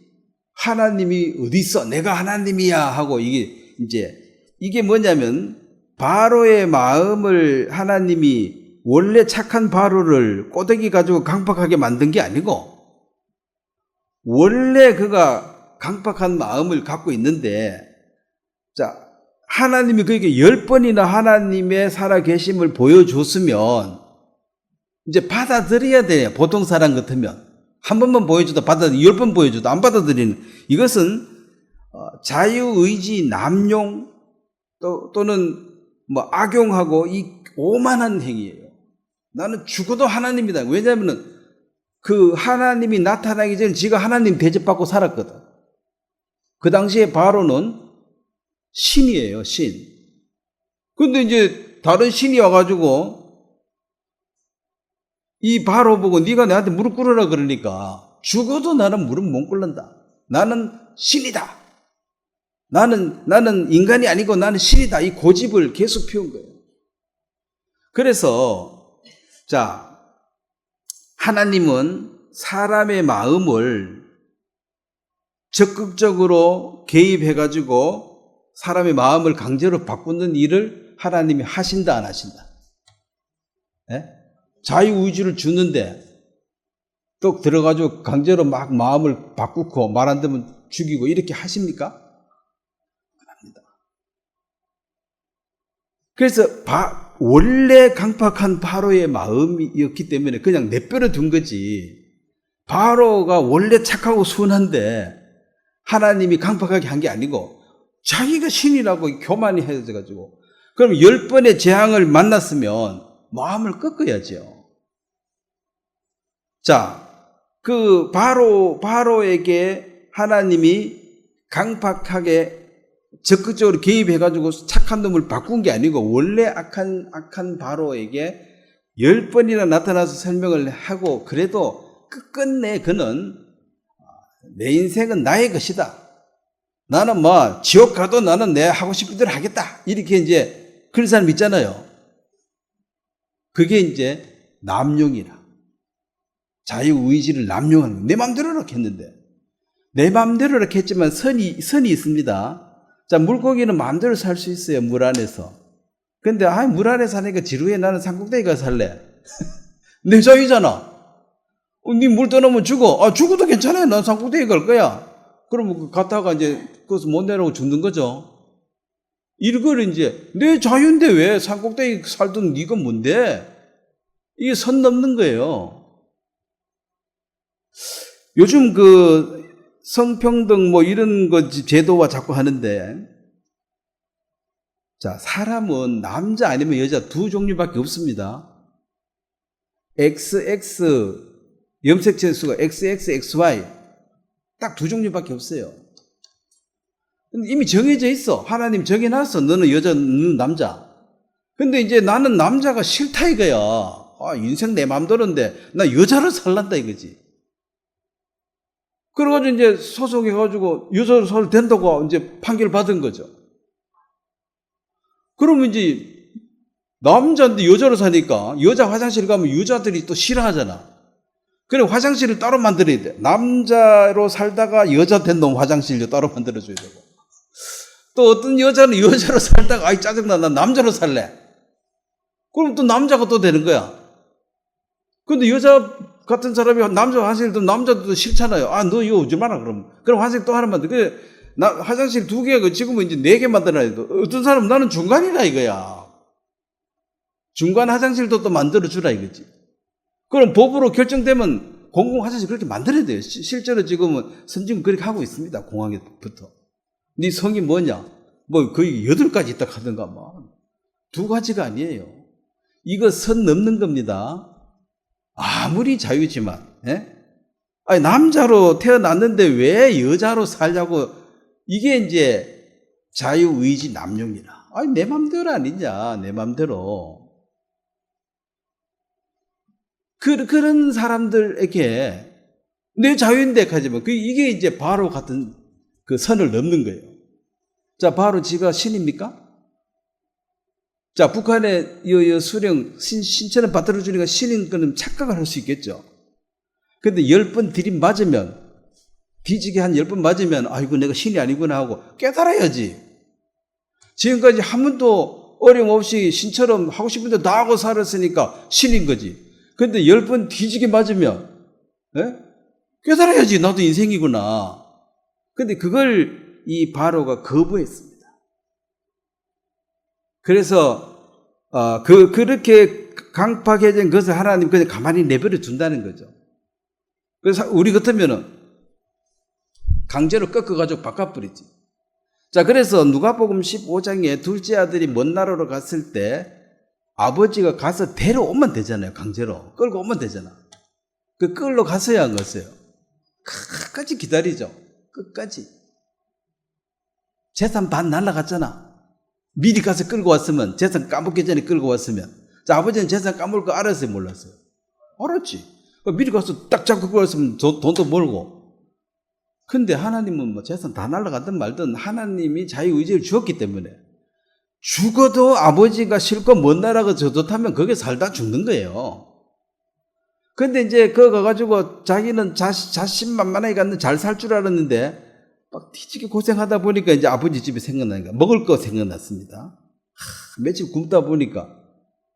하나님이 어디 있어? 내가 하나님이야 하고 이게 뭐냐면 바로의 마음을 하나님이 원래 착한 바로를 꼬대기 가지고 강팍하게 만든 게 아니고 원래 그가 강팍한 마음을 갖고 있는데 자, 하나님이 그에게 10번이나 하나님의 살아계심을 보여줬으면 이제 받아들여야 돼요. 보통 사람 같으면. 한 번만 보여줘도 10번 보여줘도 안 받아들이는. 이것은 자유의지 남용 또는 뭐 악용하고 이 오만한 행위예요. 나는 죽어도 하나님이다. 왜냐하면 그 하나님이 나타나기 전에 지가 하나님 대접받고 살았거든. 그 당시에 바로는 신이에요, 신. 근데 이제 다른 신이 와가지고 이 바로 보고 네가 내한테 무릎 꿇으라 그러니까 죽어도 나는 무릎 못 꿇는다. 나는 신이다. 나는 인간이 아니고 나는 신이다. 이 고집을 계속 피운 거예요. 그래서 자, 하나님은 사람의 마음을 적극적으로 개입해가지고 사람의 마음을 강제로 바꾸는 일을 하나님이 하신다 안 하신다? 예? 자유의지를 주는데 또 들어가지고 강제로 막 마음을 바꾸고 말 안 되면 죽이고 이렇게 하십니까? 안 합니다. 그래서 원래 강팍한 바로의 마음이었기 때문에 그냥 내버려 둔 거지. 바로가 원래 착하고 순한데 하나님이 강팍하게 한 게 아니고 자기가 신이라고 교만이 해져가지고 그럼 10번의 재앙을 만났으면 마음을 꺾어야죠. 자, 그 바로에게 하나님이 강팍하게 적극적으로 개입해가지고 착한 놈을 바꾼 게 아니고 원래 악한 바로에게 10번이나 나타나서 설명을 하고 그래도 끝끝내 그는 내 인생은 나의 것이다. 나는 뭐 지옥 가도 나는 내 하고 싶은 대로 하겠다. 이렇게 이제 그런 사람 있잖아요. 그게 이제 남용이라. 자유의지를 남용하는 거예요. 내 마음대로 이렇게 했는데 내 마음대로 이렇게 했지만 선이 있습니다. 자, 물고기는 마음대로 살 수 있어요. 물 안에서. 근데 물 안에 사니까 지루해. 나는 산꼭대기 가서 살래. 내 자유잖아. 네 물 떠나면 죽어. 죽어도 괜찮아요. 난 산꼭대기 갈 거야. 그러면 갔다가 이제 거기서 못 내려오고 죽는 거죠. 이걸 이제 내 자유인데 왜 산꼭대기 살던 네가 뭔데? 이게 선 넘는 거예요. 요즘 그 성평등 뭐 이런 거 제도와 자꾸 하는데 자, 사람은 남자 아니면 여자 두 종류밖에 없습니다. XX 염색체 수가 XXXY 딱 두 종류밖에 없어요. 이미 정해져 있어. 하나님 정해놨어. 너는 여자, 너는 남자. 근데 이제 나는 남자가 싫다 이거야. 인생 내 맘대로인데 나 여자로 살란다 이거지. 그래가지고 이제 소송해가지고 여자로 살도 된다고 이제 판결 받은 거죠. 그러면 이제 남자인데 여자로 사니까 여자 화장실 가면 여자들이 또 싫어하잖아. 그래 화장실을 따로 만들어야 돼. 남자로 살다가 여자 된 놈 화장실도 따로 만들어줘야 되고. 또 어떤 여자는 여자로 살다가 아이 짜증나 나 남자로 살래. 그럼 또 남자가 또 되는 거야. 근데 여자 같은 사람이 남자 화장실도 남자도 싫잖아요. 아, 너 이거 오지 마라 그럼 화장실 또 하나 만들어. 화장실 2개, 지금은 이제 4개 만들어야 돼. 어떤 사람은 나는 중간이라 이거야. 중간 화장실도 또 만들어주라 이거지. 그럼 법으로 결정되면 공공 화장실 그렇게 만들어야 돼요. 실제로 지금은 선진국 그렇게 하고 있습니다. 공항에부터. 네 성이 뭐냐? 뭐 거의 8가지 있다 하던가 뭐. 2가지가 아니에요. 이거 선 넘는 겁니다. 아무리 자유지만, 예? 아니, 남자로 태어났는데 왜 여자로 살냐고, 이게 이제 자유의지 남용이라. 아니, 내 맘대로 아니냐, 내 맘대로. 그런 사람들에게 내 자유인데 하지만, 이게 이제 바로 같은 그 선을 넘는 거예요. 자, 바로 지가 신입니까? 자, 북한의 수령, 신체는 받들어주니까 신인 거는 착각을 할 수 있겠죠. 근데 10번 들이맞으면, 뒤지게 한 10번 맞으면, 아이고, 내가 신이 아니구나 하고 깨달아야지. 지금까지 한 번도 어림없이 신처럼 하고 싶은 데 다 하고 살았으니까 신인 거지. 근데 10번 뒤지게 맞으면, 예? 깨달아야지. 나도 인생이구나. 근데 그걸 이 바로가 거부했습니다. 그래서 그렇게 강팍해진 것을 하나님 그냥 가만히 내버려 둔다는 거죠. 그래서 우리 같으면은 강제로 꺾어가지고 바꿔버리지. 자, 그래서 누가복음 15장에 둘째 아들이 먼 나라로 갔을 때 아버지가 가서 데려오면 되잖아요. 강제로 끌고 오면 되잖아. 그 끌러 갔어야 한 거였어요. 끝까지 기다리죠. 끝까지. 재산 반 날라갔잖아. 미리 가서 끌고 왔으면, 재산 까먹기 전에 끌고 왔으면. 자, 아버지는 재산 까먹을 거 알았어요, 몰랐어요? 알았지. 미리 가서 딱 잡고 끌고 왔으면 돈도 벌고. 근데 하나님은 뭐 재산 다 날라가든 말든 하나님이 자유의지를 주었기 때문에 죽어도 아버지가 싫고 먼 나라가 좋다면 거기에 살다 죽는 거예요. 근데 이제 그거 가가지고 자기는 자신만만하게 갔는데 잘 살 줄 알았는데 막 뒤지게 고생하다 보니까 이제 아버지 집에 생각나니까 먹을 거 생각났습니다. 며칠 굶다 보니까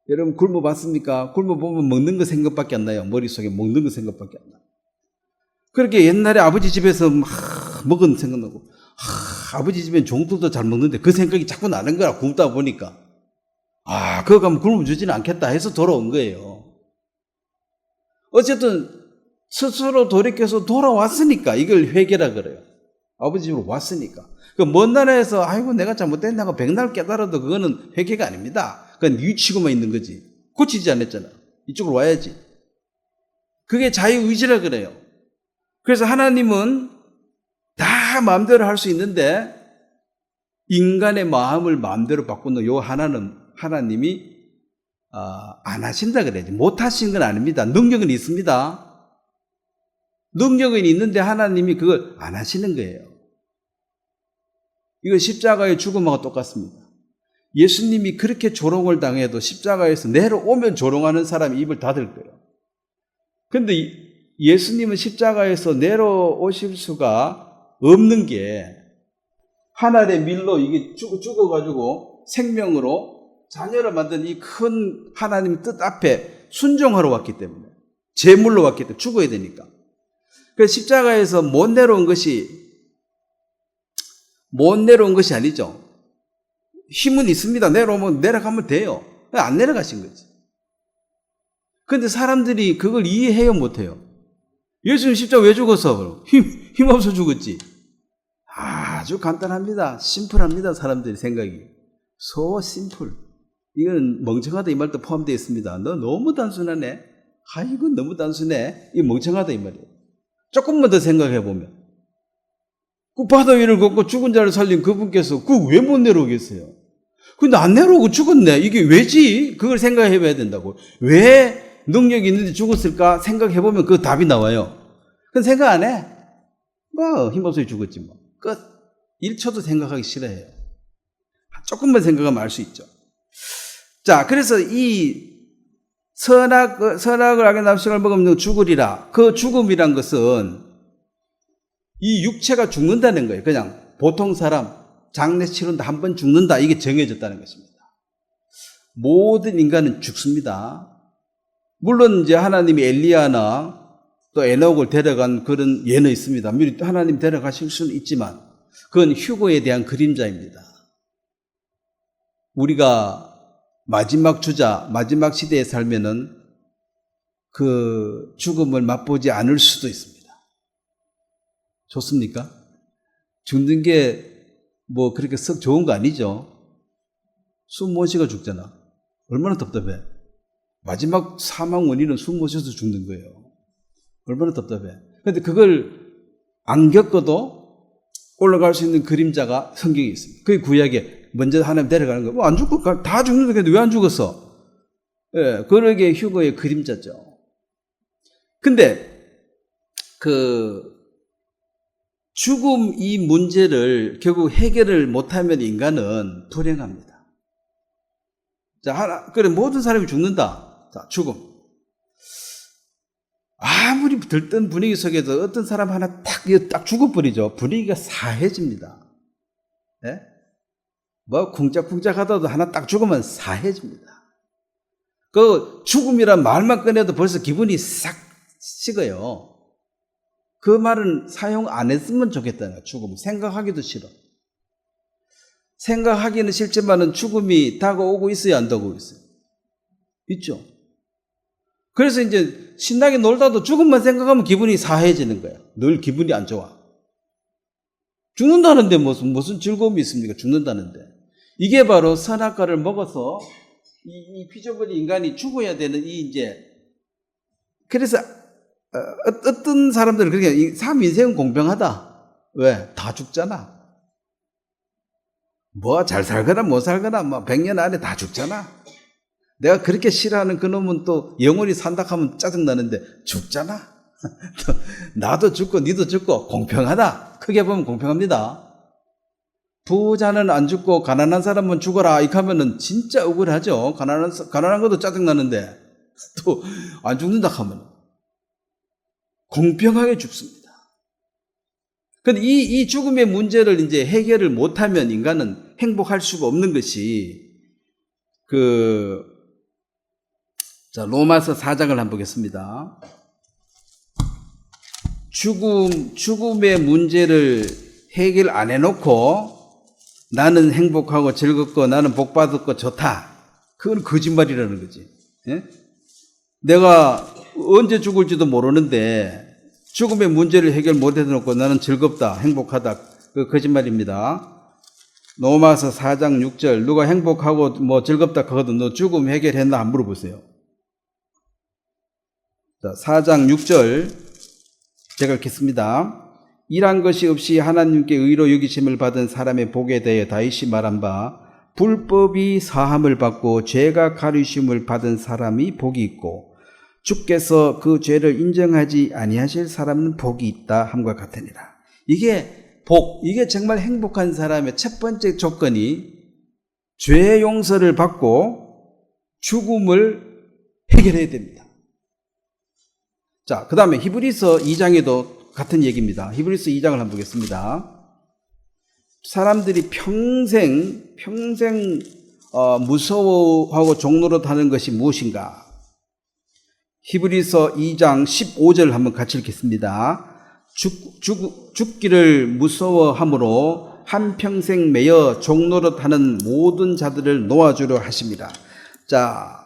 여러분 굶어봤습니까? 굶어보면 먹는 거 생각밖에 안 나요. 머릿속에 먹는 거 생각밖에 안 나요. 그렇게 옛날에 아버지 집에서 막 먹은 생각나고 아버지 집엔 종들도 잘 먹는데 그 생각이 자꾸 나는 거야. 굶다 보니까. 그거 가면 굶어주지는 않겠다 해서 돌아온 거예요. 어쨌든 스스로 돌이켜서 돌아왔으니까 이걸 회개라 그래요. 아버지 집으로 왔으니까. 그 먼 나라에서 아이고 내가 잘못됐다고 백날 깨달아도 그거는 회개가 아닙니다. 그건 뉘우치고만 있는 거지. 고치지 않았잖아. 이쪽으로 와야지. 그게 자유의지라 그래요. 그래서 하나님은 다 마음대로 할 수 있는데 인간의 마음을 마음대로 바꾸는 요 하나님이 안 하신다 그래야지. 못 하신 건 아닙니다. 능력은 있습니다. 능력은 있는데 하나님이 그걸 안 하시는 거예요. 이거 십자가의 죽음하고 똑같습니다. 예수님이 그렇게 조롱을 당해도 십자가에서 내려오면 조롱하는 사람이 입을 닫을 거예요. 그런데 예수님은 십자가에서 내려오실 수가 없는 게 하늘의 밀로 이게 죽어가지고 생명으로 자녀를 만든 이 큰 하나님 뜻 앞에 순종하러 왔기 때문에 제물로 왔기 때문에 죽어야 되니까. 그래서 십자가에서 못 내려온 것이 아니죠. 힘은 있습니다. 내려가면 돼요. 안 내려가신 거지. 그런데 사람들이 그걸 이해해요, 못해요? 예수님 십자가 왜 죽었어? 힘 없어 죽었지. 아주 간단합니다. 심플합니다. 사람들이 생각이. So simple. 이건 멍청하다 이 말도 포함되어 있습니다. 너 너무 단순하네. 아이고 너무 단순해. 이거 멍청하다 이 말이에요. 조금만 더 생각해 보면 그 바다 위를 걷고 죽은 자를 살린 그분께서 그 왜 못 내려오겠어요? 근데 안 내려오고 죽었네. 이게 왜지? 그걸 생각해 봐야 된다고. 왜 능력이 있는데 죽었을까? 생각해 보면 그 답이 나와요. 그건 생각 안 해. 뭐 힘없어 죽었지 뭐. 끝. 1초도 생각하기 싫어해요. 조금만 생각하면 알 수 있죠. 자, 그래서 이 선악을 악의 납식을 먹으면 죽으리라. 그 죽음이란 것은 이 육체가 죽는다는 거예요. 그냥 보통 사람 장례 치른다 한 번 죽는다 이게 정해졌다는 것입니다. 모든 인간은 죽습니다. 물론 이제 하나님이 엘리야나 또 에녹을 데려간 그런 예는 있습니다. 미리 하나님 데려가실 수는 있지만 그건 휴거에 대한 그림자입니다. 우리가 마지막 주자, 마지막 시대에 살면은 그 죽음을 맛보지 않을 수도 있습니다. 좋습니까? 죽는 게 뭐 그렇게 썩 좋은 거 아니죠? 숨 못 쉬고 죽잖아. 얼마나 답답해. 마지막 사망 원인은 숨 못 쉬어서 죽는 거예요. 얼마나 답답해. 그런데 그걸 안 겪어도 올라갈 수 있는 그림자가 성경에 있습니다. 그게 구약에 먼저 하나님 데려가는 거예요. 뭐 안 죽고 다 죽는데 왜 안 죽었어? 예, 그러게 휴거의 그림자죠. 근데 그 죽음 이 문제를 결국 해결을 못하면 인간은 불행합니다. 자, 그래 모든 사람이 죽는다. 자, 죽음. 아무리 들뜬 분위기 속에서 어떤 사람 하나 딱 죽어버리죠. 분위기가 사해집니다. 네? 뭐 쿵짝쿵짝 하다도 하나 딱 죽으면 사해집니다. 그 죽음이란 말만 꺼내도 벌써 기분이 싹 식어요. 그 말은 사용 안 했으면 좋겠다는 거야. 죽음. 생각하기도 싫어. 생각하기는 싫지만은 죽음이 다가오고 있어요, 안 다가오고 있어요? 있죠. 그래서 이제 신나게 놀다도 죽음만 생각하면 기분이 사해지는 거야. 늘 기분이 안 좋아. 죽는다는데 무슨 즐거움이 있습니까? 죽는다는데. 이게 바로 선악과를 먹어서 이 피조물인 인간이 죽어야 되는 그래서 어떤 사람들은 그렇게 삶 인생은 공평하다. 왜? 다 죽잖아. 뭐 잘 살거나 못 살거나 뭐 100년 안에 다 죽잖아. 내가 그렇게 싫어하는 그놈은 또 영원히 산다 하면 짜증나는데 죽잖아. 나도 죽고 니도 죽고 공평하다. 크게 보면 공평합니다. 부자는 안 죽고 가난한 사람은 죽어라 이렇게 하면은 진짜 억울하죠. 가난한 것도 짜증나는데 또 안 죽는다 하면 공평하게 죽습니다. 근데 이 죽음의 문제를 이제 해결을 못하면 인간은 행복할 수가 없는 것이 자, 로마서 4장을 한번 보겠습니다. 죽음의 문제를 해결 안 해놓고 나는 행복하고 즐겁고 나는 복받았고 좋다. 그건 거짓말이라는 거지. 예? 내가 언제 죽을지도 모르는데 죽음의 문제를 해결 못 해놓고 나는 즐겁다, 행복하다. 그 거짓말입니다. 로마서 4장 6절 누가 행복하고 뭐 즐겁다 하거든 너 죽음 해결했나 안 물어보세요. 자, 4장 6절 제가 읽겠습니다. 일한 것이 없이 하나님께 의로 여기심을 받은 사람의 복에 대해 다윗이 말한 바 불법이 사함을 받고 죄가 가리심을 받은 사람이 복이 있고 주께서 그 죄를 인정하지 아니하실 사람은 복이 있다 함과 같으니라. 이게 정말 행복한 사람의 첫 번째 조건이 죄 용서를 받고 죽음을 해결해야 됩니다. 자, 그 다음에 히브리서 2장에도 같은 얘기입니다. 히브리서 2장을 한번 보겠습니다. 사람들이 평생 무서워하고 종노릇하는 것이 무엇인가? 히브리서 2장 15절 한번 같이 읽겠습니다. 죽기를 무서워함으로 한평생 매여 종노릇하는 모든 자들을 놓아주려 하십니다. 자,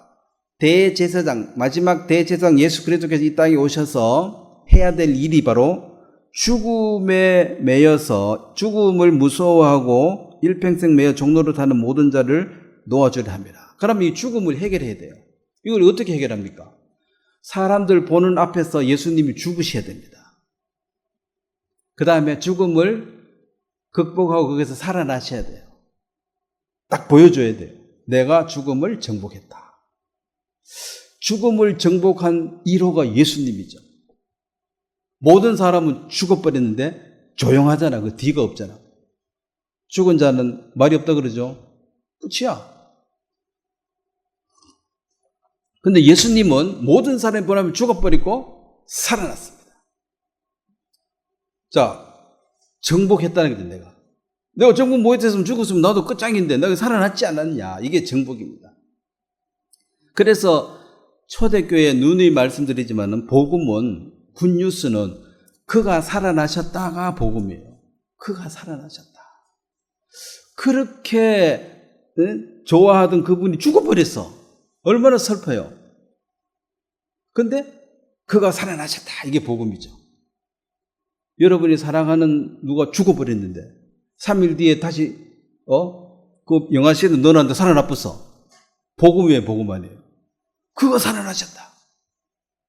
대제사장, 마지막 대제사장 예수 그리스도께서 이 땅에 오셔서 해야 될 일이 바로 죽음에 매여서 죽음을 무서워하고 일평생 매여 종노릇하는 모든 자를 놓아주려 합니다. 그럼 이 죽음을 해결해야 돼요. 이걸 어떻게 해결합니까? 사람들 보는 앞에서 예수님이 죽으셔야 됩니다. 그 다음에 죽음을 극복하고 거기서 살아나셔야 돼요. 딱 보여줘야 돼요. 내가 죽음을 정복했다. 죽음을 정복한 1호가 예수님이죠. 모든 사람은 죽어버렸는데 조용하잖아. 그 뒤가 없잖아. 죽은 자는 말이 없다 그러죠. 끝이야. 근데 예수님은 모든 사람이 변하면 죽어버리고 살아났습니다. 자, 정복했다는 거죠, 내가 정복 못했으면 죽었으면 나도 끝장인데 내가 살아났지 않았냐. 이게 정복입니다. 그래서 초대교회 누누이 말씀드리지만은 복음은, 굿뉴스는 그가 살아나셨다가 복음이에요. 그가 살아나셨다. 그렇게 좋아하던 그분이 죽어버렸어. 얼마나 슬퍼요. 근데 그가 살아나셨다. 이게 복음이죠. 여러분이 사랑하는 누가 죽어버렸는데 3일 뒤에 다시 그 영화시에는 너한테 살아나쁘어. 복음이에요. 복음 아니에요. 그가 살아나셨다.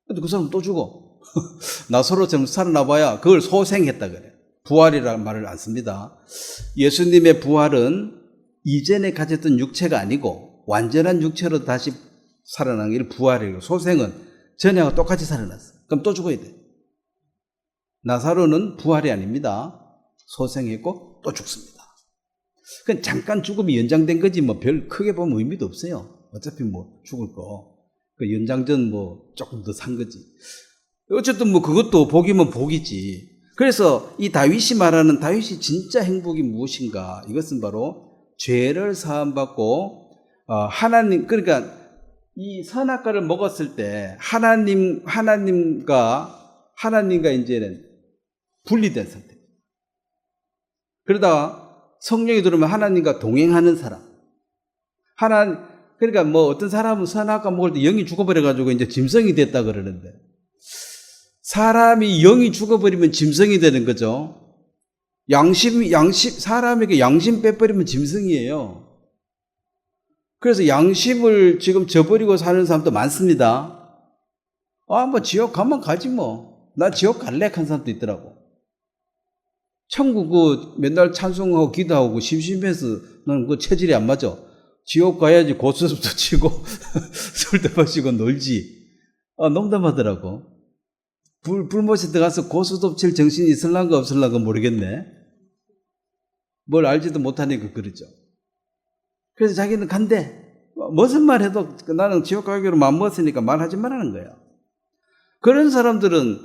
근데 그 사람은 또 죽어. 나사로처럼 살아나봐야 그걸 소생했다 그래요. 부활이라는 말을 안 씁니다. 예수님의 부활은 이전에 가졌던 육체가 아니고 완전한 육체로 다시 살아난 게 부활이고, 소생은 전에하고 똑같이 살아났어. 그럼 또 죽어야 돼. 나사로는 부활이 아닙니다. 소생했고 또 죽습니다. 그냥 잠깐 죽음이 연장된 거지 뭐 별 크게 보면 의미도 없어요. 어차피 뭐 죽을 거. 그 연장전 뭐 조금 더 산 거지. 어쨌든 뭐 그것도 복이면 복이지. 그래서 이 다윗이 말하는, 다윗이 진짜 행복이 무엇인가? 이것은 바로 죄를 사함받고 하나님, 그러니까 이 선악과를 먹었을 때 하나님과 이제는 분리된 상태. 그러다가 성령이 들어오면 하나님과 동행하는 사람. 그러니까 뭐 어떤 사람은 선악과 먹을 때 영이 죽어버려가지고 이제 짐승이 됐다 그러는데, 사람이 영이 죽어버리면 짐승이 되는 거죠. 사람에게 양심 빼버리면 짐승이에요. 그래서 양심을 지금 저버리고 사는 사람도 많습니다. 뭐 지옥 가면 가지 뭐. 나 지옥 갈래? 한 사람도 있더라고. 천국 맨날 찬송하고 기도하고 심심해서 나는 그 체질이 안 맞아. 지옥 가야지 고스톱도 치고 술도 마시고 놀지. 농담하더라고. 불못에 들어가서 고스톱 칠 정신이 있을란가 없을란가 모르겠네. 뭘 알지도 못하니까 그러죠. 그래서 자기는 간대. 무슨 말 해도 나는 지옥 가기로 마음먹었으니까 말하지 말라는 거야. 그런 사람들은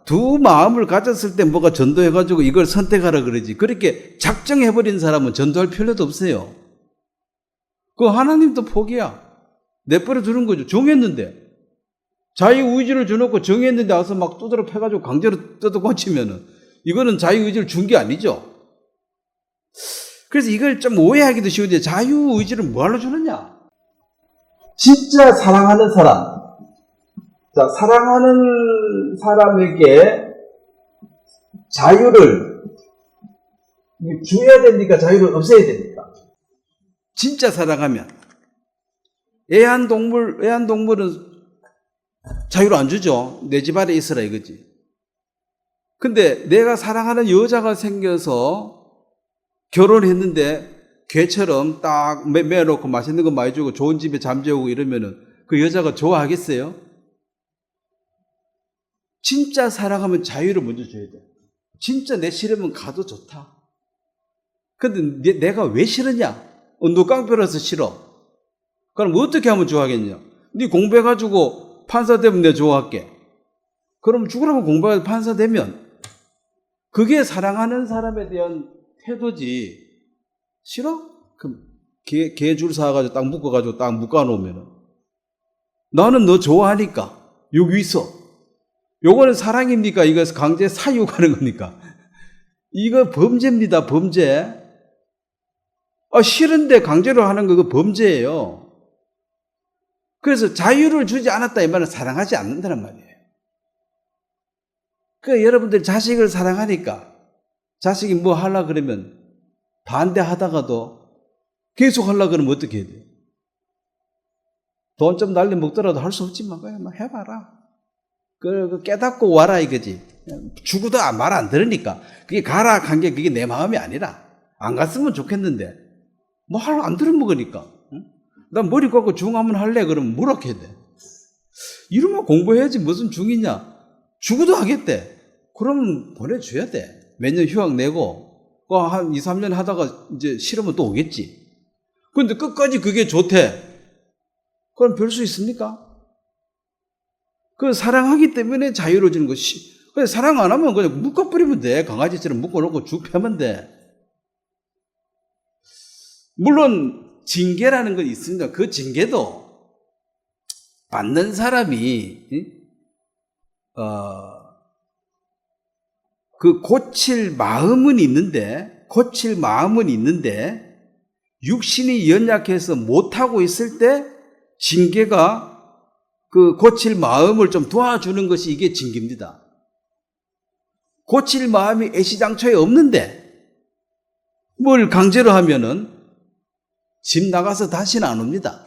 두 마음을 가졌을 때 뭐가 전도해가지고 이걸 선택하라 그러지. 그렇게 작정해버린 사람은 전도할 필요도 없어요. 그거 하나님도 포기야. 내버려 두는 거죠. 정했는데. 자유의지를 줘놓고 정했는데 와서 막 두드러 패가지고 강제로 뜯어 고치면은 이거는 자유의지를 준 게 아니죠. 그래서 이걸 좀 오해하기도 쉬운데, 자유의지를 뭐하러 주느냐? 진짜 사랑하는 사람. 사랑하는 사람에게 자유를 줘야 됩니까? 자유를 없애야 됩니까? 진짜 사랑하면. 애완동물은 자유를 안 주죠. 내 집 안에 있으라 이거지. 근데 내가 사랑하는 여자가 생겨서 결혼했는데 개처럼 딱 매놓고 맛있는 거 많이 주고 좋은 집에 잠재우고 이러면은 그 여자가 좋아하겠어요? 진짜 사랑하면 자유를 먼저 줘야 돼. 진짜 내 싫으면 가도 좋다. 근데 내가 왜 싫으냐? 너 깡패라서 싫어. 그럼 어떻게 하면 좋아하겠냐? 네 공부해가지고 판사 되면 내가 좋아할게. 그럼 죽으라고 공부해서 판사 되면 그게 사랑하는 사람에 대한 태도지. 싫어? 그럼 개 줄 사가지고 딱 묶어가지고 딱 묶어놓으면 나는 너 좋아하니까 여기 있어. 요거는 사랑입니까? 이거 강제 사유하는 겁니까? 이거 범죄입니다. 범죄. 싫은데 강제로 하는 거 그거 범죄예요. 그래서 자유를 주지 않았다 이 말은 사랑하지 않는다는 말이에요. 그러니까 여러분들이 자식을 사랑하니까 자식이 뭐 하려고 그러면 반대하다가도 계속 하려고 그러면 어떻게 해야 돼요? 돈 좀 날려 먹더라도 할 수 없지만 그냥 해봐라. 그 깨닫고 와라 이거지. 죽어도 말 안 들으니까. 그게 가라 간 게 그게 내 마음이 아니라 안 갔으면 좋겠는데 뭐 안 들어먹으니까. 난 머리 깎고 중 한번 할래 그러면 뭐라 해야 돼? 이러면 공부해야지 무슨 중이냐. 죽어도 하겠대. 그러면 보내줘야 돼. 몇 년 휴학 내고 한 2, 3년 하다가 이제 싫으면 또 오겠지. 근데 끝까지 그게 좋대. 그럼 별 수 있습니까? 그 사랑하기 때문에 자유로워지는 것이. 그래서 사랑 안 하면 그냥 묶어버리면 돼. 강아지처럼 묶어놓고 죽 패면 돼. 물론 징계라는 건 있습니다. 그 징계도 받는 사람이 그 고칠 마음은 있는데 육신이 연약해서 못하고 있을 때 징계가 그 고칠 마음을 좀 도와주는 것이 이게 징계입니다. 고칠 마음이 애시당초에 없는데 뭘 강제로 하면은 집 나가서 다시는 안 옵니다.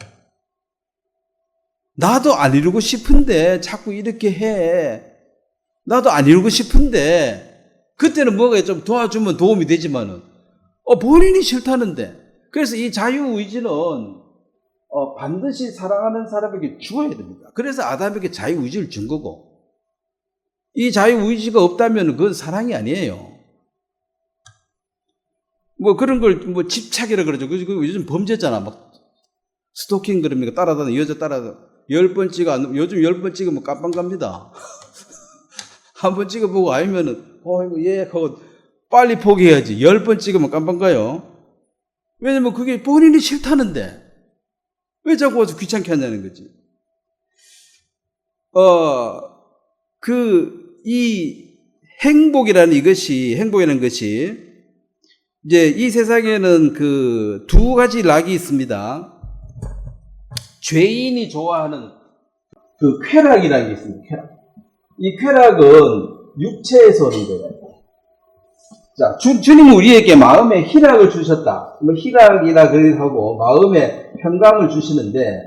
나도 안 이루고 싶은데 자꾸 이렇게 해. 나도 안 이루고 싶은데 그때는 뭐가 좀 도와주면 도움이 되지만은 본인이 싫다는데. 그래서 이 자유의지는 반드시 사랑하는 사람에게 주어야 됩니다. 그래서 아담에게 자유의지를 준 거고, 이 자유의지가 없다면 그건 사랑이 아니에요. 뭐 그런 걸 뭐 집착이라 그러죠. 요즘 범죄잖아. 막 스토킹 그럽니까? 따라다니는 여자 따라다니는 10번 찍어 요즘 10번 찍으면 깜빵 갑니다. 한 번 찍어보고 아니면은 예 하고 빨리 포기해야지. 10번 찍으면 깜빵 가요. 왜냐면 그게 본인이 싫다는데 왜 자꾸 와서 귀찮게 하냐는 거지. 이 행복이라는 것이 이제 이 세상에는 그 두 가지 낙이 있습니다. 죄인이 좋아하는 그 쾌락이라는 게 있습니다. 쾌락. 이 쾌락은 육체에서 오는 거예요. 자, 주님은 우리에게 마음에 희락을 주셨다. 뭐 희락이라 그러고 마음에 평강을 주시는데,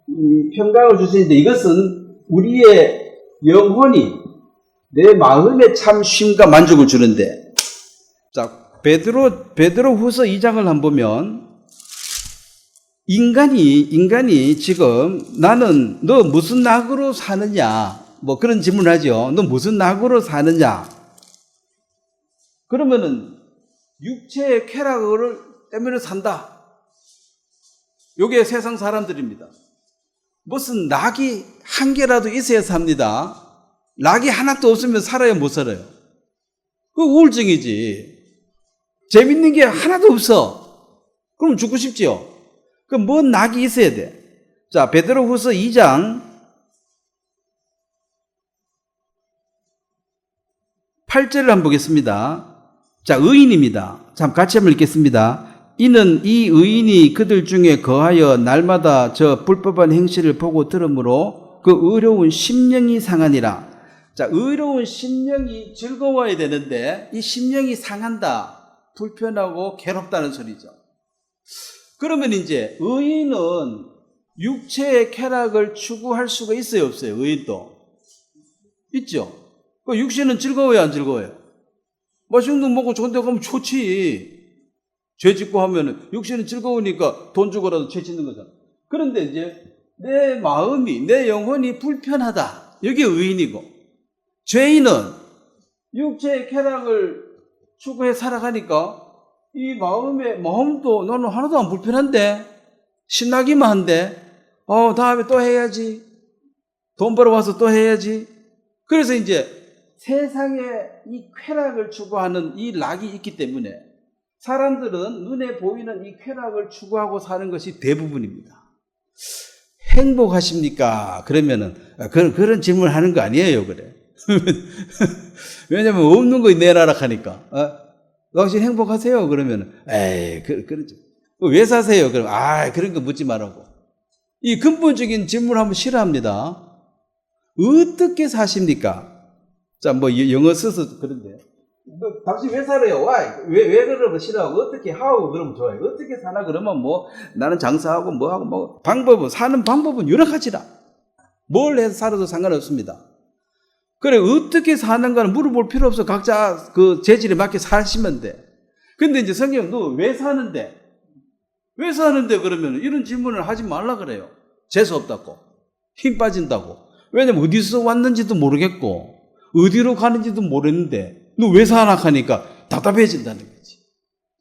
이 평강을 주시는데 이것은 우리의 영혼이 내 마음에 참 쉼과 만족을 주는데, 자, 베드로후서 2장을 한번 보면 인간이 지금 나는 너 무슨 낙으로 사느냐 뭐 그런 질문을 하죠. 너 무슨 낙으로 사느냐? 그러면은 육체의 쾌락을 때문에 산다. 요게 세상 사람들입니다. 무슨 낙이 한 개라도 있어야 삽니다. 낙이 하나도 없으면 살아요, 못 살아요? 그 우울증이지. 재밌는 게 하나도 없어. 그럼 죽고 싶지요. 그럼 뭔 낙이 있어야 돼. 자, 베드로후서 2장 8절을 한번 보겠습니다. 자, 의인입니다. 참 같이 한번 읽겠습니다. 이는 이 의인이 그들 중에 거하여 날마다 저 불법한 행실을 보고 들으므로 그 의로운 심령이 상하니라. 자, 의로운 심령이 즐거워야 되는데 이 심령이 상한다. 불편하고 괴롭다는 소리죠. 그러면 이제 의인은 육체의 쾌락을 추구할 수가 있어요, 없어요? 의인도 있죠. 그 육신은 즐거워요, 안 즐거워요? 맛있는 거 먹고 좋은 데 가면 좋지. 죄 짓고 하면은 육신은 즐거우니까 돈 주고라도 죄 짓는 거잖아. 그런데 이제 내 마음이, 내 영혼이 불편하다. 이게 의인이고, 죄인은 육체의 쾌락을 추구해 살아가니까 이 마음도 나는 하나도 안 불편한데, 신나기만 한데, 다음에 또 해야지. 돈 벌어와서 또 해야지. 그래서 이제 세상에 이 쾌락을 추구하는 이 낙이 있기 때문에 사람들은 눈에 보이는 이 쾌락을 추구하고 사는 것이 대부분입니다. 행복하십니까? 그러면은, 그런 질문을 하는 거 아니에요, 그래. 왜냐면 없는 거 내놔라 하니까. 당신 행복하세요? 그러면은, 그러죠. 왜 사세요? 그럼, 그런 거 묻지 말라고. 이 근본적인 질문을 한번 싫어합니다. 어떻게 사십니까? 자, 뭐, 영어 써서 그런데. 당신 왜 살아요? 왜 그러면 싫어하고, 어떻게 하고 그러면 좋아요? 어떻게 사나? 그러면 뭐, 나는 장사하고 뭐 하고 사는 방법은 여러 가지라. 뭘 해서 살아도 상관없습니다. 그래, 어떻게 사는가는 물어볼 필요 없어. 각자 그 재질에 맞게 사시면 돼. 근데 이제 성경, 너 왜 사는데? 왜 사는데? 그러면 이런 질문을 하지 말라 그래요. 재수없다고. 힘 빠진다고. 왜냐면 어디서 왔는지도 모르겠고, 어디로 가는지도 모르는데, 너 왜 사나 하니까 답답해진다는 거지.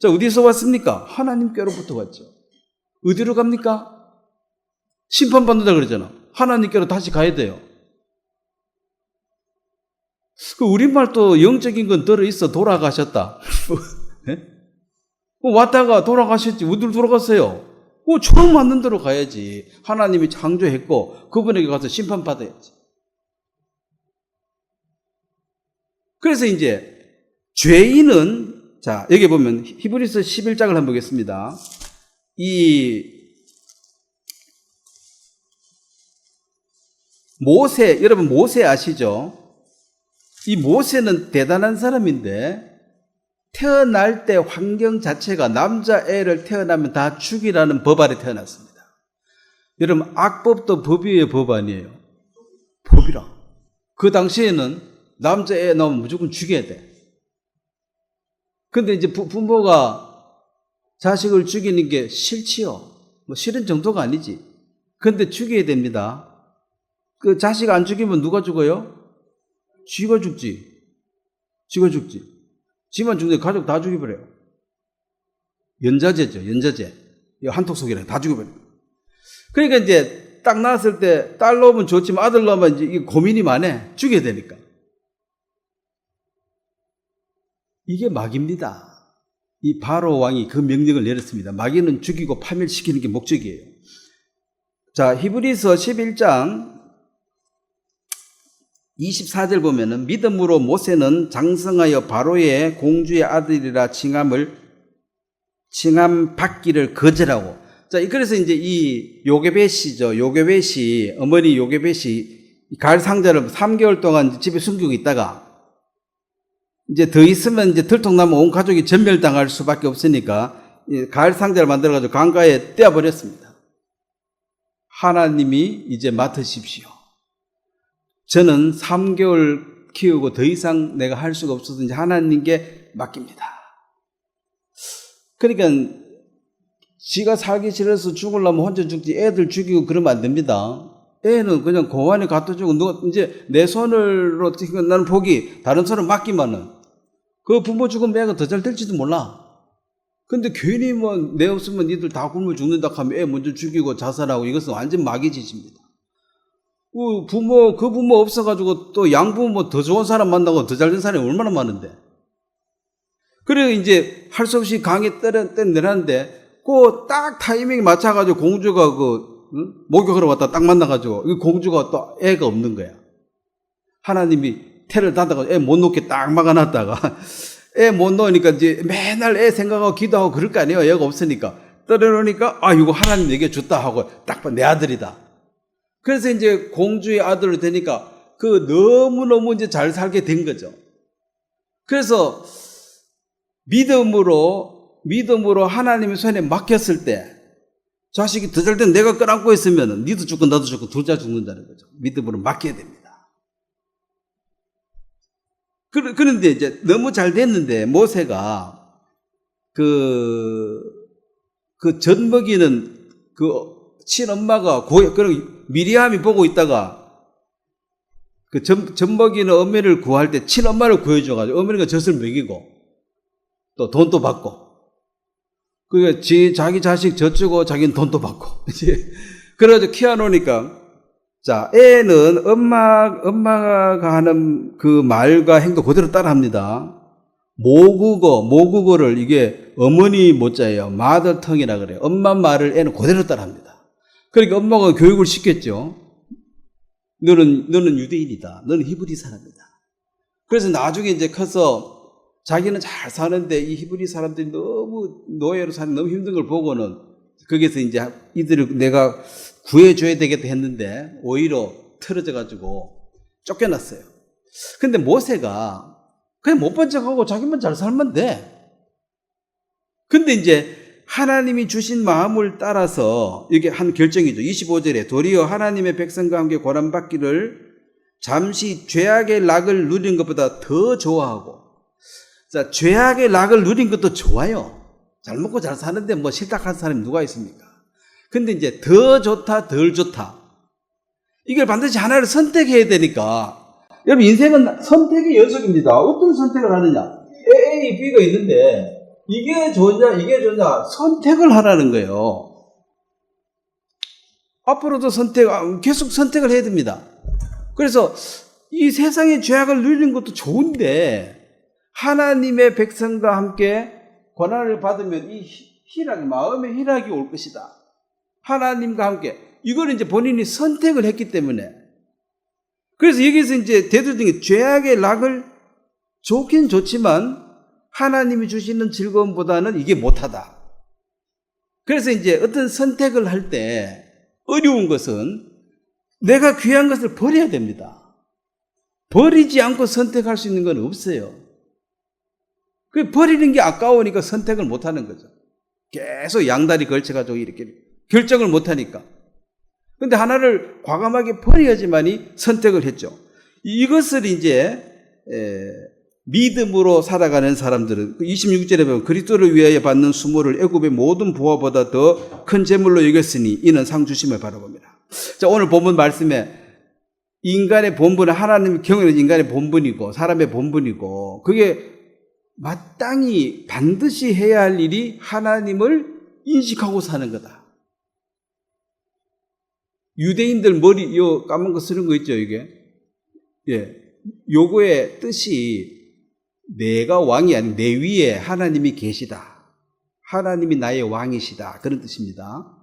자, 어디서 왔습니까? 하나님께로부터 왔죠. 어디로 갑니까? 심판받는다 그러잖아. 하나님께로 다시 가야 돼요. 그 우리말도 영적인 건 들어있어. 돌아가셨다. 네? 왔다가 돌아가셨지. 어디로 돌아갔어요? 처음 왔는 대로 가야지. 하나님이 창조했고 그분에게 가서 심판받아야지. 그래서 이제 죄인은, 자 여기 보면 히브리서 11장을 한번 보겠습니다. 이 모세, 여러분 모세 아시죠? 이 모세는 대단한 사람인데 태어날 때 환경 자체가 남자애를 태어나면 다 죽이라는 법 아래 태어났습니다. 여러분 악법도 법이에요, 법 아니에요? 법이라. 그 당시에는 남자애 나오면 무조건 죽여야 돼. 근데 이제 부모가 자식을 죽이는 게 싫지요. 뭐 싫은 정도가 아니지. 근데 죽여야 됩니다. 그 자식 안 죽이면 누가 죽어요? 쥐가 죽지. 쥐가 죽지. 쥐만 죽는데 가족 다 죽여버려요. 연자제죠, 연자제. 한톡속이라 다 죽여버려요. 그러니까 이제 딱 낳았을 때 딸 낳으면 좋지만 아들 낳으면 이제 고민이 많아. 죽여야 되니까. 이게 마귀입니다. 이 바로 왕이 그 명령을 내렸습니다. 마귀는 죽이고 파멸시키는 게 목적이에요. 자, 히브리서 11장 24절 보면은 믿음으로 모세는 장성하여 바로의 공주의 아들이라 칭함 받기를 거절하고. 자, 그래서 이제 이 요게벳이죠. 요게벳이, 어머니 요게벳이 가을 상자를 3개월 동안 집에 숨기고 있다가 이제 더 있으면 이제 들통나면 온 가족이 전멸당할 수밖에 없으니까 가을 상자를 만들어가지고 강가에 떼어버렸습니다. 하나님이 이제 맡으십시오. 저는 3개월 키우고 더 이상 내가 할 수가 없어서 이제 하나님께 맡깁니다. 그러니까 지가 살기 싫어서 죽으려면 혼자 죽지 애들 죽이고 그러면 안 됩니다. 애는 그냥 고안에 갖다 주고 누가 이제 내 손으로 나는 포기 다른 손을 맡기면은 그 부모 죽으면 애가 더 잘 될지도 몰라. 근데 괜히 뭐 내 없으면 니들 다 굶어 죽는다 하면 애 먼저 죽이고 자살하고 이것은 완전 마귀짓입니다. 그 부모 없어가지고 또 양부모 더 좋은 사람 만나고 더 잘된 사람이 얼마나 많은데. 그래 이제 할 수 없이 강에 내놨는데 그 딱 타이밍에 맞춰가지고 공주가 목욕하러 왔다 딱 만나가지고 이 공주가 또 애가 없는 거야. 하나님이 태를 닫아가지고 애 못 놓게 딱 막아놨다가 애 못 놓으니까 이제 맨날 애 생각하고 기도하고 그럴 거 아니에요. 애가 없으니까. 떨어놓으니까 이거 하나님 내게 줬다 하고 딱 봐 내 아들이다. 그래서 이제 공주의 아들로 되니까 너무너무 이제 잘 살게 된 거죠. 그래서 믿음으로 하나님의 손에 맡겼을 때 자식이 더 잘 된 내가 끌안고 있으면 니도 죽고 나도 죽고 둘 다 죽는다는 거죠. 믿음으로 맡겨야 됩니다. 그런데 이제 너무 잘 됐는데 모세가 그 젖먹이는 친엄마가 미리암이 보고 있다가 젖먹이는 어머니를 구할 때 친엄마를 구해줘가지고 어머니가 젖을 먹이고 또 돈도 받고 그러니까 자기 자식 젖주고 자기는 돈도 받고 그래가지고 키워놓으니까 자 애는 엄마가 하는 그 말과 행동 그대로 따라합니다. 모국어를 이게 어머니 모자예요. 마더텅이라 그래요. 엄마 말을 애는 그대로 따라합니다. 그러니까 엄마가 교육을 시켰죠. 너는 유대인이다. 너는 히브리 사람이다. 그래서 나중에 이제 커서 자기는 잘 사는데 이 히브리 사람들이 너무 노예로 사는 너무 힘든 걸 보고는 거기서 이제 이들을 내가 구해줘야 되겠다 했는데 오히려 틀어져가지고 쫓겨났어요. 근데 모세가 그냥 못 본 척하고 자기만 잘 살면 돼. 근데 이제 하나님이 주신 마음을 따라서 이게 한 결정이죠. 25절에 도리어 하나님의 백성과 함께 고난받기를 잠시 죄악의 낙을 누린 것보다 더 좋아하고 자, 죄악의 낙을 누린 것도 좋아요. 잘 먹고 잘 사는데 뭐 싫다 하는 사람이 누가 있습니까? 근데 이제 더 좋다, 덜 좋다. 이걸 반드시 하나를 선택해야 되니까. 여러분, 인생은 선택의 연속입니다. 어떤 선택을 하느냐? A, B가 있는데, 이게 좋냐, 이게 좋냐, 선택을 하라는 거예요. 앞으로도 계속 선택을 해야 됩니다. 그래서 이 세상의 죄악을 누리는 것도 좋은데 하나님의 백성과 함께 고난을 받으면 이 희락이, 마음의 희락이 올 것이다. 하나님과 함께. 이걸 이제 본인이 선택을 했기 때문에. 그래서 여기서 이제 대두등이 죄악의 낙을 좋긴 좋지만 하나님이 주시는 즐거움보다는 이게 못하다. 그래서 이제 어떤 선택을 할 때 어려운 것은 내가 귀한 것을 버려야 됩니다. 버리지 않고 선택할 수 있는 건 없어요. 그 버리는 게 아까우니까 선택을 못 하는 거죠. 계속 양다리 걸쳐가지고 이렇게 결정을 못 하니까. 근데 하나를 과감하게 버려야지만이 선택을 했죠. 이것을 이제 믿음으로 살아가는 사람들은 26절에 보면 그리스도를 위하여 받는 수모를 애굽의 모든 부하보다 더 큰 재물로 여겼으니 이는 상 주심을 바라봅니다. 자, 오늘 본문 말씀에 인간의 본분은 하나님 경외는 인간의 본분이고 사람의 본분이고 그게 마땅히 반드시 해야 할 일이 하나님을 인식하고 사는 거다. 유대인들 머리 요 까만 거 쓰는 거 있죠, 이게. 예. 요거의 뜻이 내가 왕이 아닌 내 위에 하나님이 계시다. 하나님이 나의 왕이시다. 그런 뜻입니다.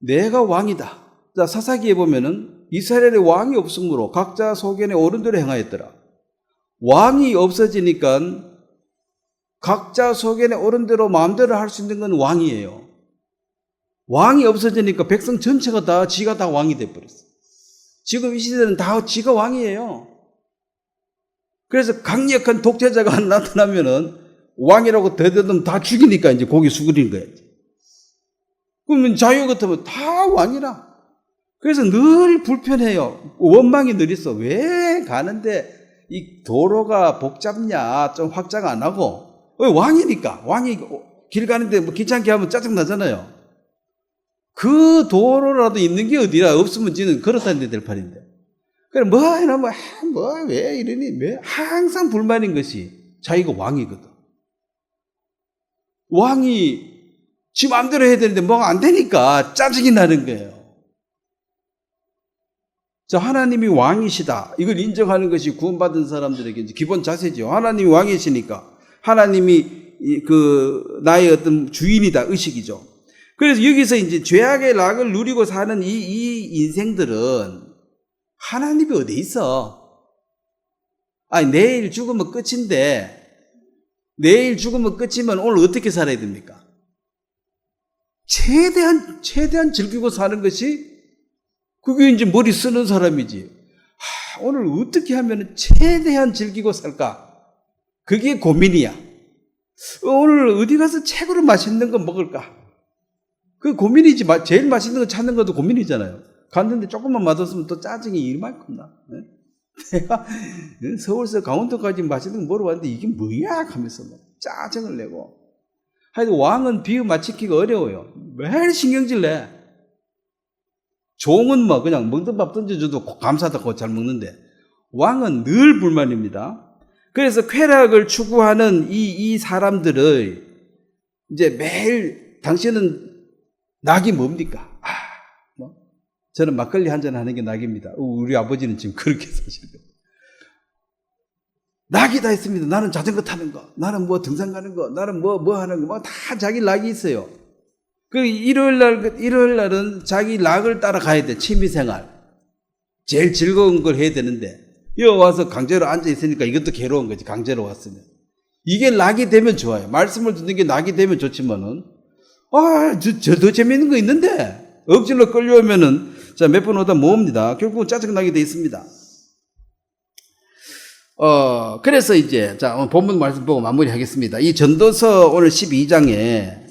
내가 왕이다. 자, 사사기에 보면은 이스라엘에 왕이 없으므로 각자 소견에 옳은 대로 행하였더라. 왕이 없어지니까 각자 소견에 옳은 대로 마음대로 할 수 있는 건 왕이에요. 왕이 없어지니까 백성 전체가 다 지가 다 왕이 돼버렸어. 지금 이 시대는 다 지가 왕이에요. 그래서 강력한 독재자가 나타나면은 왕이라고 대대면 다 죽이니까 이제 고개 숙이는 거예요. 그러면 자유 같으면 다 왕이라. 그래서 늘 불편해요. 원망이 늘 있어. 왜 가는데 이 도로가 복잡냐? 좀 확장 안 하고. 왜 왕이니까. 왕이 길 가는데 뭐 귀찮게 하면 짜증나잖아요. 그 도로라도 있는 게 어디라. 없으면 지는 걸어다니는 될 판인데. 그래, 왜 이러니? 왜? 항상 불만인 것이 자기가 왕이거든. 왕이 지 마음대로 해야 되는데 뭐가 안 되니까 짜증이 나는 거예요. 자, 하나님이 왕이시다. 이걸 인정하는 것이 구원받은 사람들에게 이제 기본 자세죠. 하나님이 왕이시니까. 하나님이 나의 어떤 주인이다. 의식이죠. 그래서 여기서 이제 죄악의 낙을 누리고 사는 이 인생들은 하나님이 어디 있어? 아니, 내일 죽으면 끝인데, 내일 죽으면 끝이면 오늘 어떻게 살아야 됩니까? 최대한 즐기고 사는 것이 그게 이제 머리 쓰는 사람이지. 오늘 어떻게 하면 최대한 즐기고 살까? 그게 고민이야. 오늘 어디 가서 최고로 맛있는 거 먹을까? 그 고민이지. 제일 맛있는 거 찾는 것도 고민이잖아요. 갔는데 조금만 맛없으면 또 짜증이 이만큼 나. 내가 서울에서 강원도까지 맛있는 거 먹으러 왔는데 이게 뭐야? 하면서 막 짜증을 내고. 하여튼 왕은 비유 맞추기가 어려워요. 매일 신경질 내. 종은 뭐 그냥 먹던 밥 던져줘도 감사하다고 잘 먹는데 왕은 늘 불만입니다. 그래서 쾌락을 추구하는 이 사람들을 이제 매일 당신은 낙이 뭡니까? 저는 막걸리 한잔 하는 게 낙입니다. 우리 아버지는 지금 그렇게 사시거든요. 낙이 다 있습니다. 나는 자전거 타는 거, 나는 뭐 등산 가는 거, 나는 뭐 하는 거, 뭐 다 자기 낙이 있어요. 그 일요일 날은 자기 낙을 따라가야 돼. 취미생활. 제일 즐거운 걸 해야 되는데, 여기 와서 강제로 앉아 있으니까 이것도 괴로운 거지. 강제로 왔으면. 이게 낙이 되면 좋아요. 말씀을 듣는 게 낙이 되면 좋지만은, 더 재밌는 거 있는데, 억지로 끌려오면은, 자, 몇 번 오다 모읍니다. 결국은 짜증나게 돼 있습니다. 그래서 이제, 자, 오늘 본문 말씀 보고 마무리 하겠습니다. 이 전도서 오늘 12장에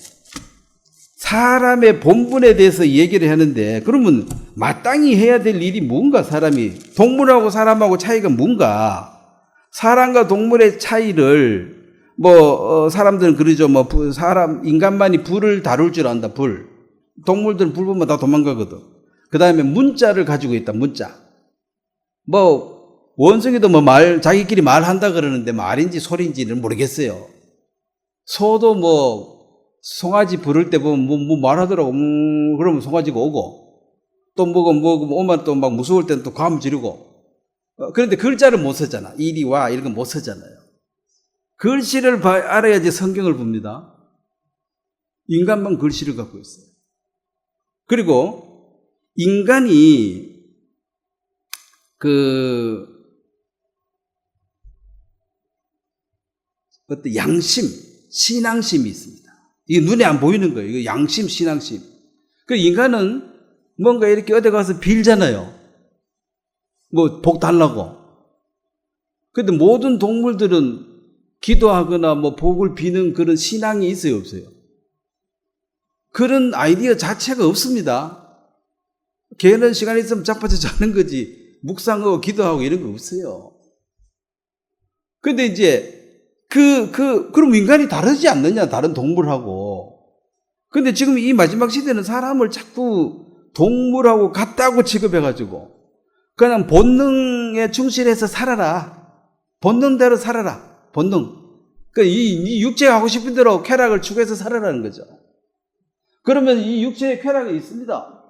사람의 본분에 대해서 얘기를 하는데, 그러면 마땅히 해야 될 일이 뭔가, 사람이. 동물하고 사람하고 차이가 뭔가. 사람과 동물의 차이를, 사람들은 그러죠. 인간만이 불을 다룰 줄 안다, 불. 동물들은 불 보면 다 도망가거든. 그 다음에 문자를 가지고 있다, 문자. 원숭이도 자기끼리 말한다 그러는데 말인지 소리인지는 모르겠어요. 소도 송아지 부를 때 보면 뭐 말하더라고. 그러면 송아지가 오고, 또 오면 또 막 무서울 때는 또 감 지르고. 그런데 글자를 못 쓰잖아. 이리 와, 이런 건 못 쓰잖아요. 글씨를 알아야지 성경을 봅니다. 인간만 글씨를 갖고 있어요. 그리고 인간이 어떤 양심, 신앙심이 있습니다. 이게 눈에 안 보이는 거예요. 이거 양심, 신앙심. 그 인간은 뭔가 이렇게 어디 가서 빌잖아요. 뭐 복 달라고. 근데 모든 동물들은 기도하거나 뭐 복을 비는 그런 신앙이 있어요, 없어요? 그런 아이디어 자체가 없습니다. 개는 시간이 있으면 자빠져 자는 거지. 묵상하고 기도하고 이런 거 없어요. 근데 이제 그럼 인간이 다르지 않느냐, 다른 동물하고. 근데 지금 이 마지막 시대는 사람을 자꾸 동물하고 같다고 취급해가지고, 그냥 본능에 충실해서 살아라. 본능대로 살아라. 본능. 이 육체가 하고 싶은 대로 쾌락을 추구해서 살아라는 거죠. 그러면 이 육체의 쾌락이 있습니다.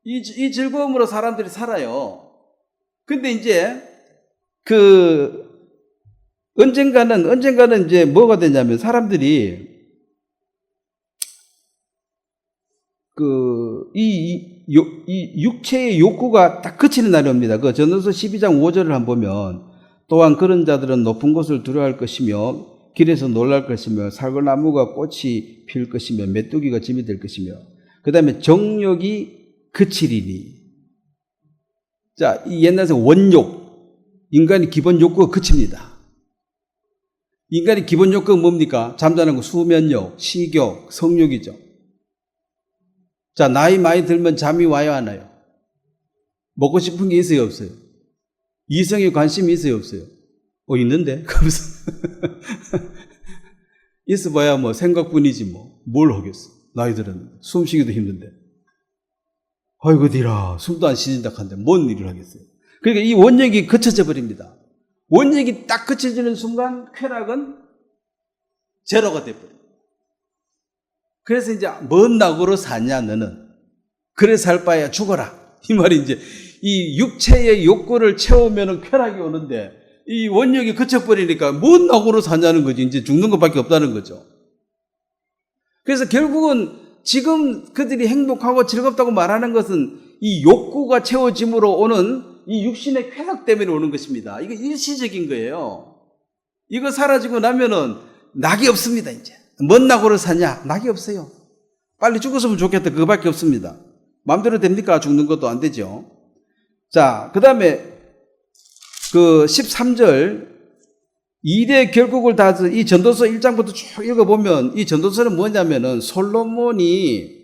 이 즐거움으로 사람들이 살아요. 근데 이제, 언젠가는 이제 뭐가 되냐면 사람들이 이 육체의 욕구가 딱 그치는 날이 옵니다. 그 전도서 12장 5절을 한번 보면, 또한 그런 자들은 높은 곳을 두려워할 것이며 길에서 놀랄 것이며 사과나무가 꽃이 필 것이며 메뚜기가 짐이 될 것이며, 그 다음에 정욕이 그치리니. 자, 이 옛날에 원욕, 인간의 기본 욕구가 그칩니다. 인간의 기본 욕구가 뭡니까? 잠자는 거 수면욕, 식욕, 성욕이죠. 자, 나이 많이 들면 잠이 와요, 안 와요? 먹고 싶은 게 있어요, 없어요? 이성에 관심이 있어요, 없어요? 있는데? 그러면서 있어봐야 뭐 생각뿐이지 뭐. 뭘 하겠어? 나이 들었는데. 숨 쉬기도 힘든데. 아이고 니라, 숨도 안 쉬진다 한데 뭔 일을 하겠어요? 그러니까 이 원력이 거쳐져 버립니다. 원력이 딱 거쳐지는 순간 쾌락은 제로가 돼버려요. 그래서 이제 뭔 낙으로 사냐 너는? 그래 살 바야 죽어라. 이 말이 이제 이 육체의 욕구를 채우면 쾌락이 오는데, 이 원력이 거쳐버리니까 뭔 낙으로 사냐는 거지. 이제 죽는 것밖에 없다는 거죠. 그래서 결국은 지금 그들이 행복하고 즐겁다고 말하는 것은 이 욕구가 채워짐으로 오는 이 육신의 쾌락 때문에 오는 것입니다. 이거 일시적인 거예요. 이거 사라지고 나면은 낙이 없습니다, 이제. 뭔 낙으로 사냐? 낙이 없어요. 빨리 죽었으면 좋겠다. 그거밖에 없습니다. 마음대로 됩니까? 죽는 것도 안 되죠. 자, 그 다음에 13절, 일의 결국을 다, 이 전도서 1장부터 쭉 읽어보면, 이 전도서는 뭐냐면은 솔로몬이,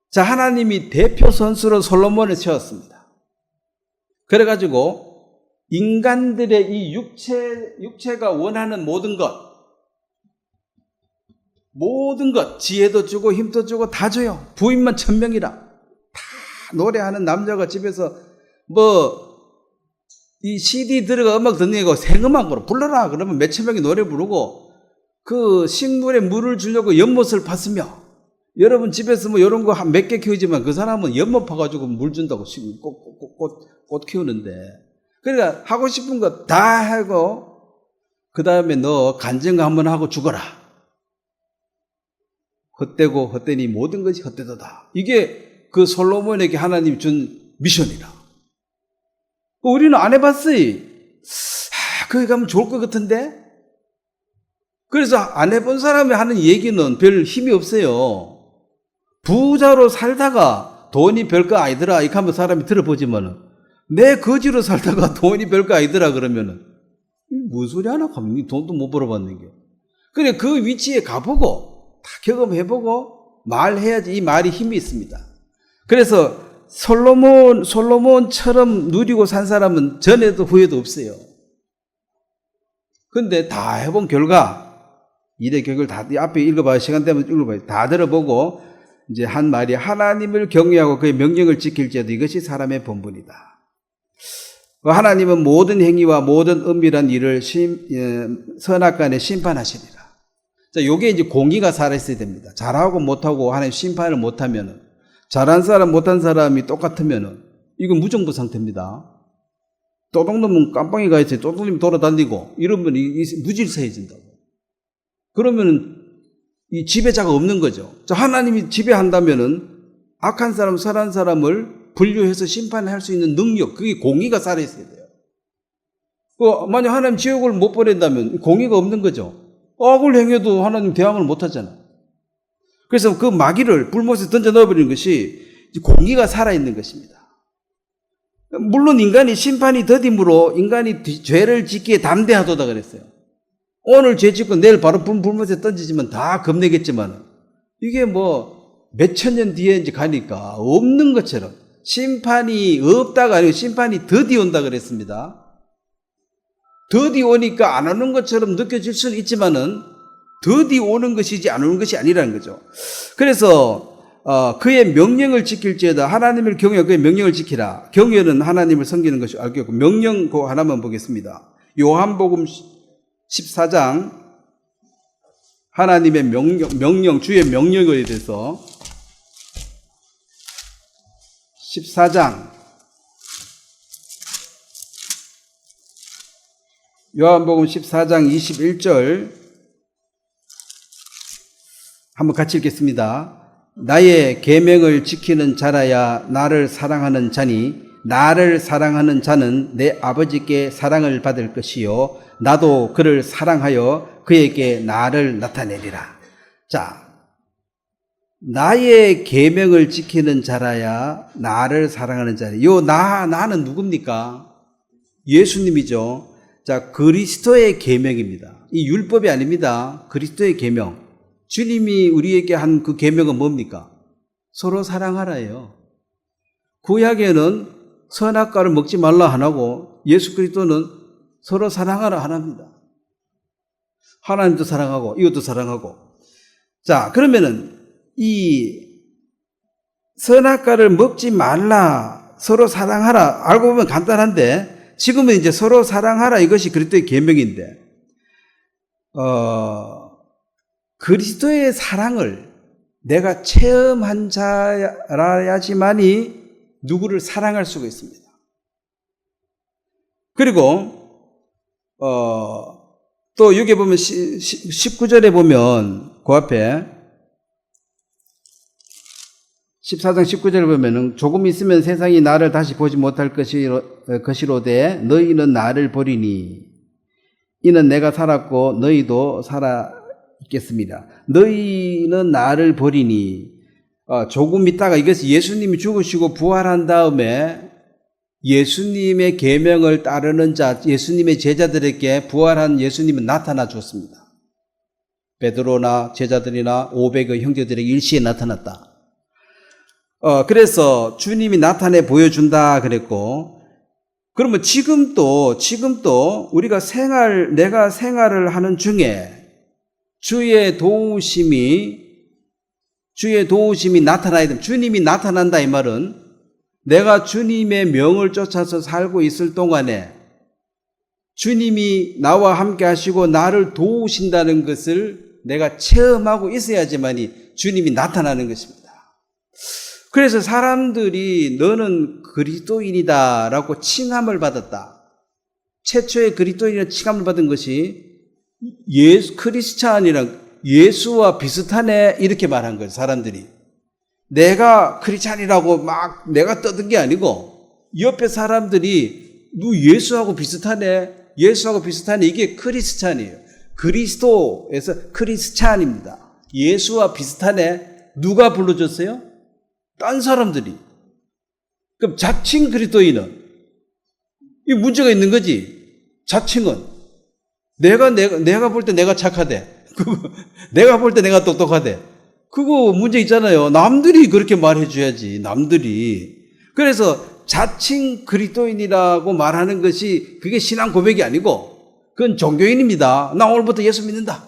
자, 하나님이 대표 선수로 솔로몬을 세웠습니다. 그래가지고, 인간들의 이 육체가 원하는 모든 것, 지혜도 주고 힘도 주고 다 줘요. 부인만 1000명이라. 다 노래하는 남자가 집에서 이 CD 들어가 음악 듣는 거 생음악으로 불러라. 그러면 몇천 명이 노래 부르고, 그 식물에 물을 주려고 연못을 팠으며, 여러분 집에서 뭐 이런 거 한 몇 개 키우지만 그 사람은 연못 파가지고 물 준다고 꽃 키우는데. 그러니까 하고 싶은 거 다 하고, 그 다음에 너 간증 한번 하고 죽어라. 헛되고 헛되니 모든 것이 헛되도다. 이게 그 솔로몬에게 하나님 준 미션이라. 우리는 안 해봤어요. 거기 가면 좋을 것 같은데? 그래서 안 해본 사람이 하는 얘기는 별 힘이 없어요. 부자로 살다가 돈이 별거 아니더라 이렇게 하면 사람이 들어보지만은, 내 거지로 살다가 돈이 별거 아니더라 그러면은 무슨 소리 하나 하면 돈도 못 벌어봤는 게. 그래, 그 위치에 가보고 다 경험해보고 말해야지 이 말이 힘이 있습니다. 그래서 솔로몬처럼 누리고 산 사람은 전에도 후에도 없어요. 근데 다 해본 결과, 일의 결과를 다 앞에 읽어봐요. 시간 되면 읽어봐요. 다 들어보고 이제 한 말이, 하나님을 경외하고 그의 명령을 지킬지어도 이것이 사람의 본분이다. 하나님은 모든 행위와 모든 은밀한 일을 선악간에 심판하시리라. 자, 요게 이제 공의가 살아있어야 됩니다. 잘하고 못하고 하나님 심판을 못하면은, 잘한 사람 못한 사람이 똑같으면은 이건 무정부 상태입니다. 도둑놈은 깜빵에 가 있어요. 도둑놈이 돌아다니고 이러면 무질서해진다고. 그러면은 이 지배자가 없는 거죠. 자, 하나님이 지배한다면은 악한 사람, 선한 사람을 분류해서 심판할 수 있는 능력, 그게 공의가 살아있어야 돼요. 만약 하나님 지옥을 못 보낸다면 공의가 없는 거죠. 악을 행해도 하나님 대항을 못 하잖아. 그래서 그 마귀를 불못에 던져 넣어버리는 것이 공의가 살아있는 것입니다. 물론 인간이 심판이 더딤으로 인간이 죄를 짓기에 담대하도다 그랬어요. 오늘 죄 짓고 내일 바로 불못에 던지지면 다 겁내겠지만 이게 뭐 몇천 년 뒤에 이제 가니까 없는 것처럼 심판이 없다가 아니고 심판이 더디 온다 그랬습니다. 더디 오니까 안 오는 것처럼 느껴질 수는 있지만은 더디 오는 것이지 안 오는 것이 아니라는 거죠. 그래서 그의 명령을 지킬지어다. 하나님을 경외하고 그의 명령을 지키라. 경외는 하나님을 섬기는 것이 알겠고, 명령 그거 하나만 보겠습니다. 요한복음 14장 하나님의 명령, 주의 명령에 대해서 14장 요한복음 14장 21절 한번 같이 읽겠습니다. 나의 계명을 지키는 자라야 나를 사랑하는 자니 나를 사랑하는 자는 내 아버지께 사랑을 받을 것이요 나도 그를 사랑하여 그에게 나를 나타내리라. 자, 나의 계명을 지키는 자라야 나를 사랑하는 자니, 요 나는 누굽니까? 예수님이죠. 자, 그리스도의 계명입니다. 이 율법이 아닙니다. 그리스도의 계명. 주님이 우리에게 한 그 계명은 뭡니까? 서로 사랑하라예요. 구약에는 선악과를 먹지 말라 하나고 예수 그리스도는 서로 사랑하라 하나입니다. 하나님도 사랑하고 이것도 사랑하고. 자, 그러면은 이 선악과를 먹지 말라, 서로 사랑하라, 알고 보면 간단한데 지금은 이제 서로 사랑하라 이것이 그리스도의 계명인데 그리스도의 사랑을 내가 체험한 자라야지만이 누구를 사랑할 수가 있습니다. 그리고 또 여기 보면 19절에 보면 그 앞에 14장 19절에 보면은 조금 있으면 세상이 나를 다시 보지 못할 것이로되 너희는 나를 보리니 이는 내가 살았고 너희도 살아 있겠습니다. 너희는 나를 보리니 조금 있다가 이것이 예수님이 죽으시고 부활한 다음에 예수님의 계명을 따르는 자, 예수님의 제자들에게 부활한 예수님은 나타나 줬습니다. 베드로나 제자들이나 500의 형제들에게 일시에 나타났다. 그래서 주님이 나타내 보여준다 그랬고, 그러면 지금도 우리가 내가 생활을 하는 중에 주의 도우심이 나타나야 됩니다. 주님이 나타난다 이 말은 내가 주님의 명을 쫓아서 살고 있을 동안에 주님이 나와 함께 하시고 나를 도우신다는 것을 내가 체험하고 있어야지만이 주님이 나타나는 것입니다. 그래서 사람들이 너는 그리스도인이다 라고 칭함을 받았다. 최초의 그리스도인이라는 칭함을 받은 것이 크리스찬이란 예수와 비슷하네 이렇게 말한 거예요. 사람들이 내가 크리스찬이라고 막 내가 떠든 게 아니고 옆에 사람들이 너 예수하고 비슷하네 이게 크리스찬이에요. 그리스도에서 크리스찬입니다. 예수와 비슷하네 누가 불러줬어요? 딴 사람들이. 그럼 자칭 그리스도인은 이 문제가 있는 거지. 자칭은 내가 볼 때 내가 착하대. 내가 볼 때 내가 똑똑하대. 그거 문제 있잖아요. 남들이 그렇게 말해줘야지. 남들이. 그래서 자칭 그리스도인이라고 말하는 것이 그게 신앙 고백이 아니고 그건 종교인입니다. 나 오늘부터 예수 믿는다.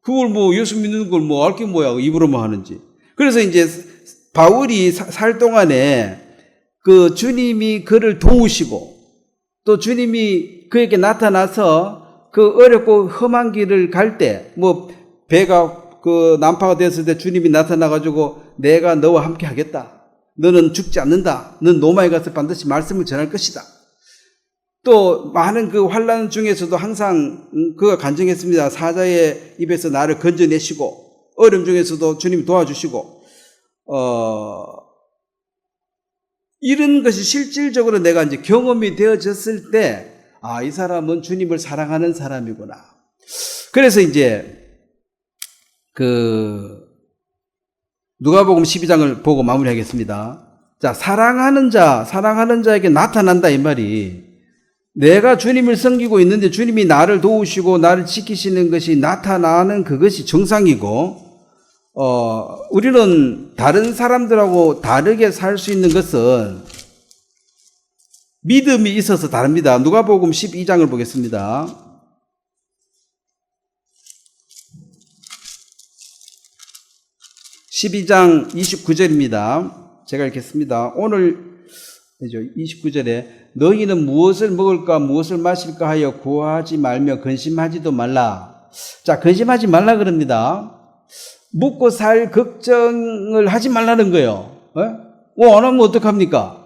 그걸 뭐 예수 믿는 걸 뭐 알 게 뭐야. 입으로만 하는지. 그래서 이제 바울이 살 동안에 그 주님이 그를 도우시고 또 주님이 그에게 나타나서 그 어렵고 험한 길을 갈 때, 뭐 배가 그 난파가 됐을 때 주님이 나타나가지고 내가 너와 함께 하겠다. 너는 죽지 않는다. 넌 로마에 가서 반드시 말씀을 전할 것이다. 또 많은 그 환난 중에서도 항상 그가 간증했습니다. 사자의 입에서 나를 건져내시고 어려움 중에서도 주님이 도와주시고 이런 것이 실질적으로 내가 이제 경험이 되어졌을 때 이 사람은 주님을 사랑하는 사람이구나. 그래서 이제 누가복음 12장을 보고 마무리하겠습니다. 자, 사랑하는 자에게 나타난다 이 말이, 내가 주님을 섬기고 있는데 주님이 나를 도우시고 나를 지키시는 것이 나타나는 그것이 정상이고, 우리는 다른 사람들하고 다르게 살 수 있는 것은 믿음이 있어서 다릅니다. 누가복음 12장을 보겠습니다. 12장 29절입니다. 제가 읽겠습니다. 오늘 29절에 너희는 무엇을 먹을까 무엇을 마실까 하여 구하지 말며 근심하지도 말라. 자, 근심하지 말라 그럽니다. 묵고 살 걱정을 하지 말라는 거예요. 안 하면 어떡합니까?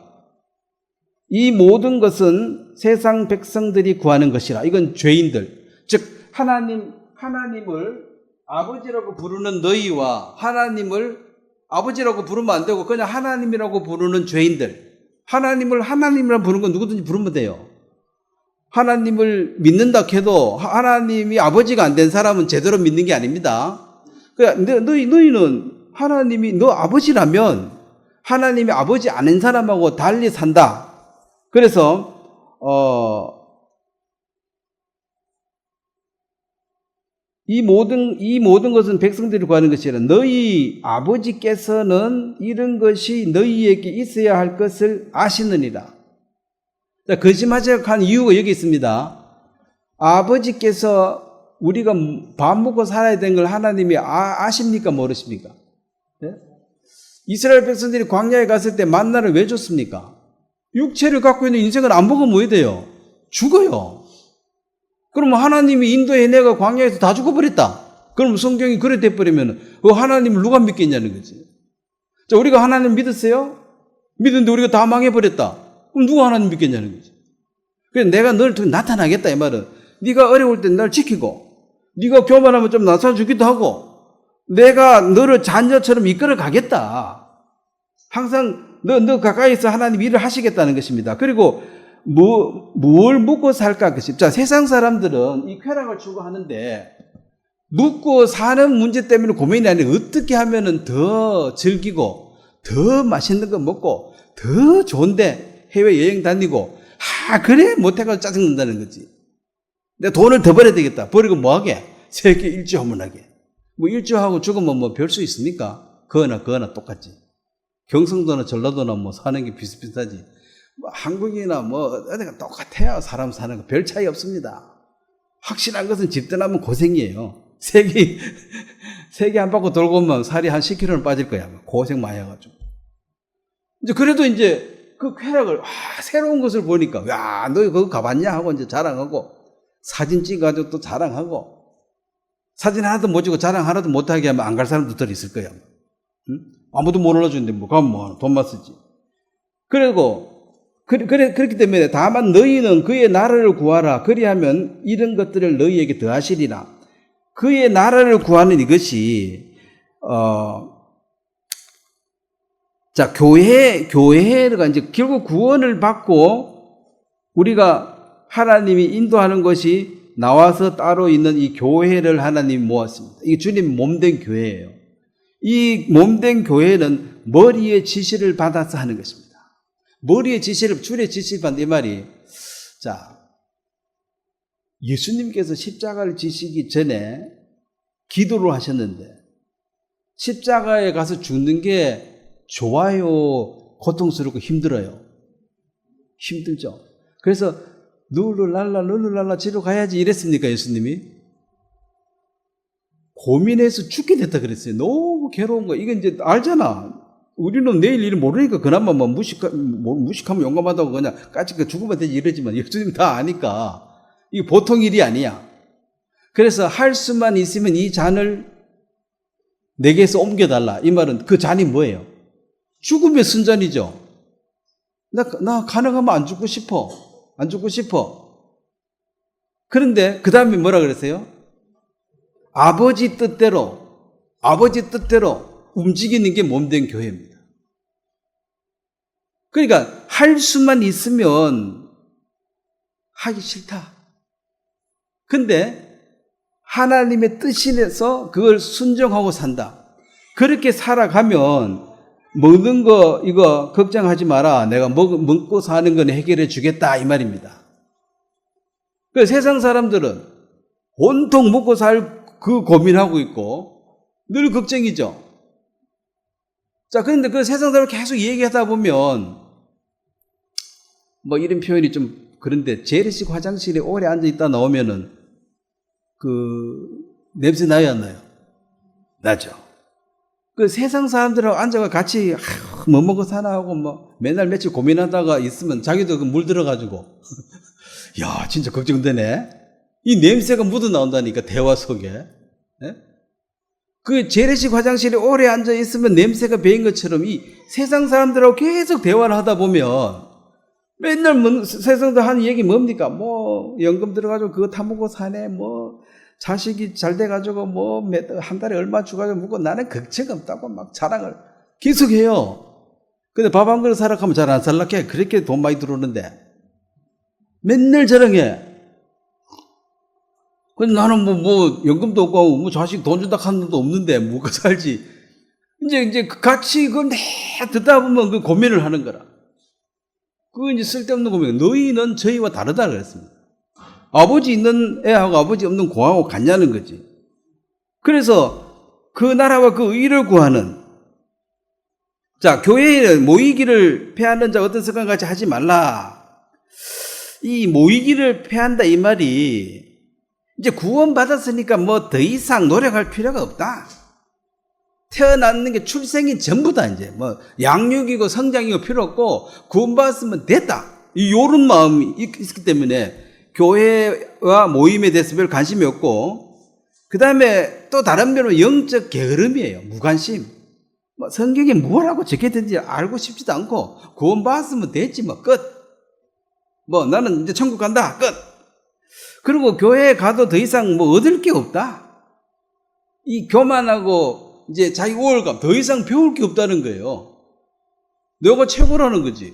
이 모든 것은 세상 백성들이 구하는 것이라. 이건 죄인들, 즉 하나님을 아버지라고 부르는 너희와 하나님을 아버지라고 부르면 안 되고 그냥 하나님이라고 부르는 죄인들, 하나님을 하나님이라고 부르는 건 누구든지 부르면 돼요. 하나님을 믿는다 해도 하나님이 아버지가 안 된 사람은 제대로 믿는 게 아닙니다. 그러니까 너희는 하나님이 너 아버지라면 하나님이 아버지 아닌 사람하고 달리 산다. 그래서 이 모든 것은 백성들이 구하는 것이 아니라 너희 아버지께서는 이런 것이 너희에게 있어야 할 것을 아시느니라. 자, 거짓말하자고 한 이유가 여기 있습니다. 아버지께서 우리가 밥 먹고 살아야 되는 걸 하나님이 아십니까 모르십니까? 네? 이스라엘 백성들이 광야에 갔을 때 만나를 왜 줬습니까? 육체를 갖고 있는 인생을 안 먹으면 뭐 돼요? 죽어요. 그러면 하나님이 인도해내가 광야에서 다 죽어버렸다. 그럼 성경이 그래 돼버리면 하나님을 누가 믿겠냐는 거지. 자, 우리가 하나님 믿었어요? 믿었는데 우리가 다 망해버렸다. 그럼 누가 하나님 믿겠냐는 거지. 그래서 내가 너를 통해 나타나겠다 이 말은, 네가 어려울 때 날 지키고 네가 교만하면 좀 나서주기도 하고 내가 너를 자녀처럼 이끌어 가겠다. 항상 너 가까이서 하나님 일을 하시겠다는 것입니다. 그리고 뭘 묵고 살까? 자, 세상 사람들은 이 쾌락을 추구하는데 묵고 사는 문제 때문에 고민이 아니라 어떻게 하면은 더 즐기고 더 맛있는 거 먹고 더 좋은데 해외여행 다니고 그래 못해가지고 짜증난다는 거지. 내가 돈을 더 벌어야 되겠다. 버리고 뭐하게? 세계 일주하문하게. 뭐 일주하고 죽으면 뭐 별 수 있습니까? 그거나 똑같지. 경상도나 전라도나 뭐 사는 게 비슷비슷하지. 뭐 한국이나 뭐 어디가 똑같아요. 사람 사는 거 별 차이 없습니다. 확실한 것은 집 떠나면 고생이에요. 세계 한 바퀴 돌고 오면 살이 한 10kg는 빠질 거야. 고생 많이 해가지고. 이제 그래도 이제 그 쾌락을 새로운 것을 보니까 너 그거 가봤냐 하고 이제 자랑하고 사진 찍어가지고 또 자랑하고 사진 하나도 못 찍고 자랑 하나도 못하게 하면 안 갈 사람도 덜 있을 거야. 응? 아무도 못 올라주는데 뭐 가면 뭐 돈만 쓰지. 그렇기 때문에 다만 너희는 그의 나라를 구하라. 그리하면 이런 것들을 너희에게 더하시리라. 그의 나라를 구하는 이것이 자, 교회가 이제 결국 구원을 받고 우리가 하나님이 인도하는 것이 나와서 따로 있는 이 교회를 하나님이 모았습니다. 이게 주님 몸된 교회예요. 이 몸된 교회는 머리의 지시를 받아서 하는 것입니다. 머리의 지시를, 줄의 지시를 받는 이 말이, 자, 예수님께서 십자가를 지시기 전에 기도를 하셨는데 십자가에 가서 죽는 게 좋아요, 고통스럽고 힘들어요? 힘들죠. 그래서 룰루랄라 지로 가야지 이랬습니까 예수님이? 고민해서 죽게 됐다 그랬어요. 너무 괴로운 거. 이건 이제 알잖아. 우리는 내일 일 모르니까 그나마 뭐 무식하면 용감하다고 그냥 까짓거 죽으면 되지 이러지만 예수님 다 아니까 이게 보통 일이 아니야. 그래서 할 수만 있으면 이 잔을 내게서 옮겨달라. 이 말은 그 잔이 뭐예요? 죽음의 순잔이죠. 나 가능하면 안 죽고 싶어. 안 죽고 싶어. 그런데 그 다음에 뭐라 그랬어요? 아버지 뜻대로 움직이는 게 몸된 교회입니다. 그러니까 할 수만 있으면 하기 싫다. 근데 하나님의 뜻이라서 그걸 순종하고 산다. 그렇게 살아가면 먹는 거 이거 걱정하지 마라. 내가 먹고 사는 건 해결해 주겠다 이 말입니다. 그래서 세상 사람들은 온통 먹고 살 그 고민하고 있고 늘 걱정이죠. 자, 그런데 그 세상 사람을 계속 얘기하다 보면 뭐 이런 표현이 좀 그런데 재래식 화장실에 오래 앉아 있다 나오면은 그 냄새 나요 안 나요? 나죠. 그 세상 사람들하고 앉아가 같이 뭐 먹고 사나 하고 뭐 맨날 며칠 고민하다가 있으면 자기도 그 물 들어가지고 야 진짜 걱정되네. 이 냄새가 묻어 나온다니까 대화 속에. 예? 그 재래식 화장실에 오래 앉아 있으면 냄새가 배인 것처럼 이 세상 사람들하고 계속 대화를 하다 보면 맨날 세상도 하는 얘기 뭡니까? 뭐 연금 들어가지고 그거 다 먹고 사네. 뭐 자식이 잘 돼가지고 뭐 한 달에 얼마 주가지고 먹고 나는 걱정 없다고 막 자랑을 계속해요. 근데 밥 한 그릇 사라 하면 잘 안 살락해. 그렇게 돈 많이 들어오는데 맨날 자랑해. 근데 나는 뭐 연금도 없고 뭐 자식 돈 준다 하는 것도 없는데 뭐가 살지. 이제 같이 그걸 듣다 보면 그 고민을 하는 거라. 그거 이제 쓸데없는 고민. 너희는 저희와 다르다 그랬습니다. 아버지 있는 애하고 아버지 없는 고하고 같냐는 거지. 그래서 그 나라와 그 의를 구하는, 자, 교회에 모이기를 패하는 자 어떤 습관 같이 하지 말라. 이 모이기를 패한다 이 말이 이제 구원받았으니까 뭐 더 이상 노력할 필요가 없다. 태어났는 게 출생이 전부다. 이제 뭐 양육이고 성장이고 필요 없고 구원받았으면 됐다. 이런 마음이 있기 때문에 교회와 모임에 대해서 별 관심이 없고, 그 다음에 또 다른 면은 영적 게으름이에요. 무관심. 뭐 성경에 뭐라고 적혀있는지 알고 싶지도 않고 구원받았으면 됐지 뭐 끝. 뭐 나는 이제 천국 간다 끝. 그리고 교회에 가도 더 이상 뭐 얻을 게 없다. 이 교만하고 이제 자기 우월감, 더 이상 배울 게 없다는 거예요. 내가 최고라는 거지.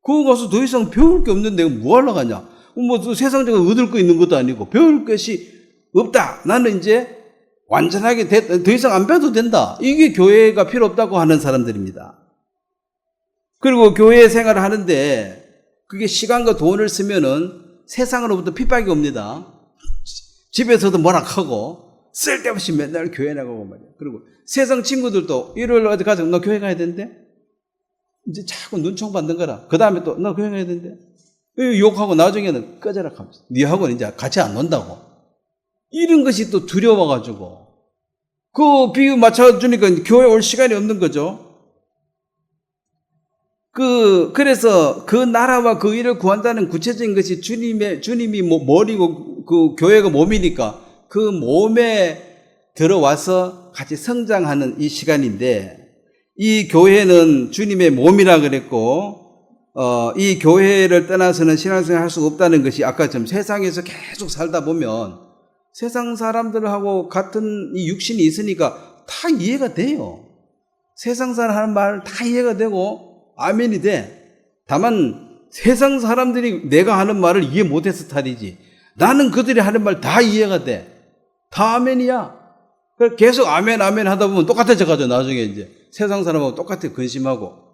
그거 가서 더 이상 배울 게 없는데 내가 뭐 하러 가냐. 뭐 세상적으로 얻을 거 있는 것도 아니고 배울 것이 없다. 나는 이제 완전하게 더 이상 안 배워도 된다. 이게 교회가 필요 없다고 하는 사람들입니다. 그리고 교회 생활을 하는데 그게 시간과 돈을 쓰면은 세상으로부터 핍박이 옵니다. 집에서도 뭐락하고 쓸데없이 맨날 교회 나가고 말이야. 그리고 세상 친구들도 일요일 어디 가서 너 교회 가야 되는데? 이제 자꾸 눈총 받는 거라. 그 다음에 또 너 교회 가야 되는데? 욕하고 나중에는 꺼져라 하면서 니하고는 이제 같이 안 논다고. 이런 것이 또 두려워가지고 그 비유 맞춰주니까 교회 올 시간이 없는 거죠. 그래서 그 나라와 그 일을 구한다는 구체적인 것이 주님이 머리고 그 교회가 몸이니까 그 몸에 들어와서 같이 성장하는 이 시간인데, 이 교회는 주님의 몸이라 그랬고, 이 교회를 떠나서는 신앙생활 할 수 없다는 것이 아까처럼 세상에서 계속 살다 보면 세상 사람들하고 같은 이 육신이 있으니까 다 이해가 돼요. 세상 사람 하는 말 다 이해가 되고 아멘이 돼. 다만 세상 사람들이 내가 하는 말을 이해 못해서 탈이지. 나는 그들이 하는 말 다 이해가 돼. 다 아멘이야. 그래서 계속 아멘 아멘 하다 보면 똑같아져 가죠. 나중에 이제 세상 사람하고 똑같아 근심하고.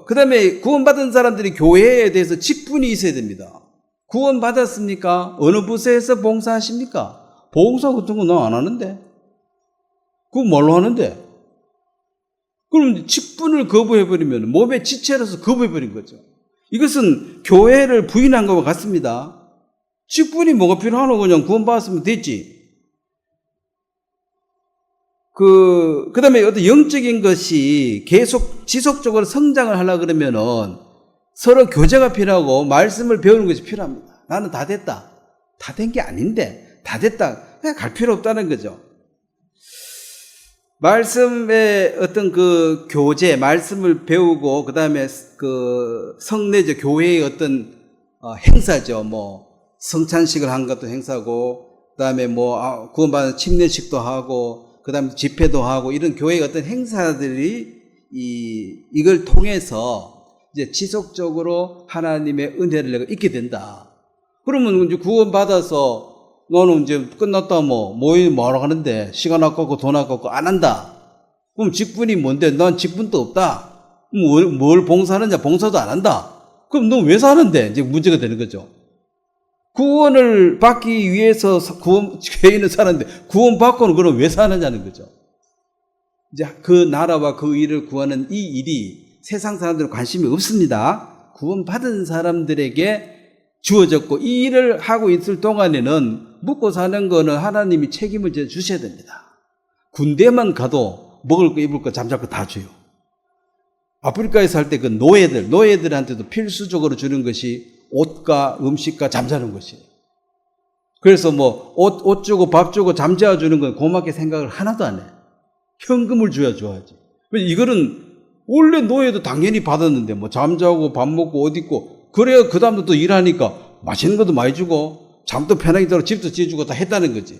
그 다음에 구원받은 사람들이 교회에 대해서 직분이 있어야 됩니다. 구원받았습니까? 어느 부서에서 봉사하십니까? 봉사 같은 거 나 안 하는데. 그거 뭘로 하는데? 그럼 직분을 거부해버리면 몸의 지체로서 거부해버린 거죠. 이것은 교회를 부인한 것과 같습니다. 직분이 뭐가 필요하노? 그냥 구원받았으면 됐지. 그 다음에 어떤 영적인 것이 계속 지속적으로 성장을 하려고 그러면은 서로 교제가 필요하고 말씀을 배우는 것이 필요합니다. 나는 다 됐다. 다 된 게 아닌데, 다 됐다. 그냥 갈 필요 없다는 거죠. 말씀의 어떤 그 교제, 말씀을 배우고, 그 다음에 그 성례죠. 교회의 어떤 행사죠. 뭐, 성찬식을 한 것도 행사고, 그 다음에 뭐, 구원받은 침례식도 하고, 그 다음에 집회도 하고, 이런 교회의 어떤 행사들이 이걸 통해서 이제 지속적으로 하나님의 은혜를 내가 잊게 된다. 그러면 이제 구원받아서 너는 이제 끝났다 뭐하러 가는데 시간 아깝고 돈 아깝고 안 한다. 그럼 직분이 뭔데? 난 직분도 없다. 뭘 봉사하느냐? 봉사도 안 한다. 그럼 너 왜 사는데? 이제 문제가 되는 거죠. 구원을 받기 위해서 죄인은 사는데 구원 받고는 그럼 왜 사느냐는 거죠. 이제 그 나라와 그 일을 구하는 이 일이 세상 사람들은 관심이 없습니다. 구원 받은 사람들에게 주어졌고 이 일을 하고 있을 동안에는 먹고 사는 거는 하나님이 책임을 주셔야 됩니다. 군대만 가도 먹을 거 입을 거 잠잘 거 다 줘요. 아프리카에 살 때 그 노예들한테도 필수적으로 주는 것이 옷과 음식과 잠자는 것이에요. 그래서 뭐 옷 주고 밥 주고 잠재워 주는 건 고맙게 생각을 하나도 안 해. 현금을 줘야 좋아하지. 이거는 원래 노예도 당연히 받았는데 뭐 잠자고 밥 먹고 옷 입고 그래야 그 다음부터 또 일하니까 맛있는 것도 많이 주고 잠도 편하게 자고 집도 지어주고 다 했다는 거지.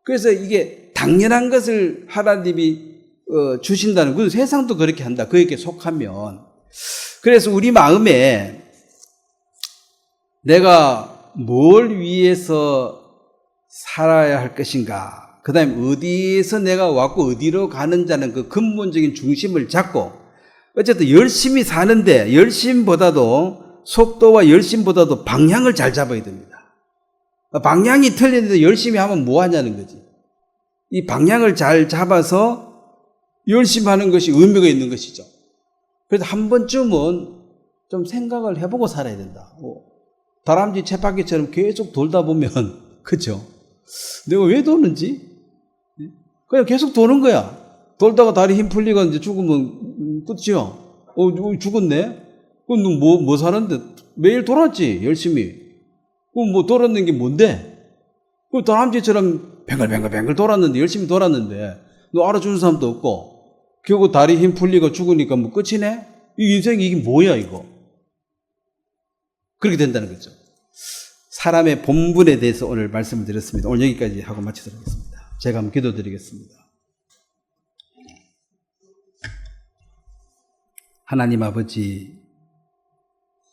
그래서 이게 당연한 것을 하나님이 주신다는 그 세상도 그렇게 한다. 그에게 속하면. 그래서 우리 마음에 내가 뭘 위해서 살아야 할 것인가, 그 다음에 어디에서 내가 왔고 어디로 가는자는 그 근본적인 중심을 잡고 어쨌든 열심히 사는데 열심보다도 속도와 열심보다도 방향을 잘 잡아야 됩니다. 방향이 틀리는데 열심히 하면 뭐 하냐는 거지. 이 방향을 잘 잡아서 열심히 하는 것이 의미가 있는 것이죠. 그래서 한 번쯤은 좀 생각을 해보고 살아야 된다. 다람쥐 쳇바퀴처럼 계속 돌다 보면 그죠? 내가 왜 도는지? 그냥 계속 도는 거야. 돌다가 다리 힘 풀리고 이제 죽으면 끝이요. 죽었네? 그럼 너 뭐 사는데? 매일 돌았지, 열심히. 그럼 뭐 돌았는 게 뭔데? 그 다람쥐처럼 뱅글뱅글 돌았는데, 열심히 돌았는데, 너 알아주는 사람도 없고, 결국 다리 힘 풀리고 죽으니까 뭐 끝이네? 이 인생이 이게 뭐야, 이거? 그렇게 된다는 거죠. 사람의 본분에 대해서 오늘 말씀을 드렸습니다. 오늘 여기까지 하고 마치도록 하겠습니다. 제가 한번 기도드리겠습니다. 하나님 아버지,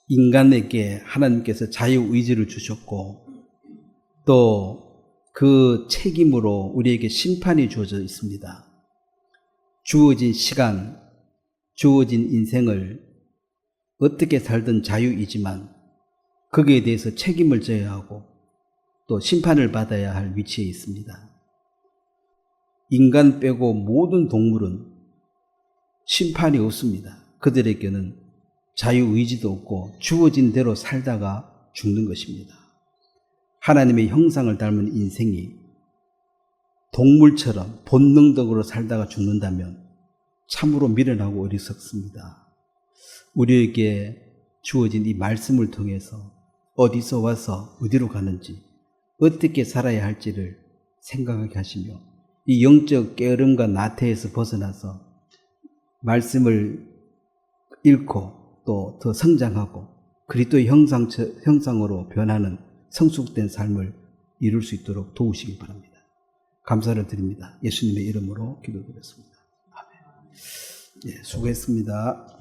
인간에게 하나님께서 자유의지를 주셨고 또 그 책임으로 우리에게 심판이 주어져 있습니다. 주어진 시간, 주어진 인생을 어떻게 살든 자유이지만 거기에 대해서 책임을 져야 하고 또 심판을 받아야 할 위치에 있습니다. 인간 빼고 모든 동물은 심판이 없습니다. 그들에게는 자유의지도 없고 주어진 대로 살다가 죽는 것입니다. 하나님의 형상을 닮은 인생이 동물처럼 본능적으로 살다가 죽는다면 참으로 미련하고 어리석습니다. 우리에게 주어진 이 말씀을 통해서 어디서 와서 어디로 가는지 어떻게 살아야 할지를 생각하게 하시며 이 영적 게으름과 나태에서 벗어나서 말씀을 읽고 또 더 성장하고 그리스도의 형상으로 변하는 성숙된 삶을 이룰 수 있도록 도우시기 바랍니다. 감사를 드립니다. 예수님의 이름으로 기도드렸습니다. 아멘. 예, 수고했습니다.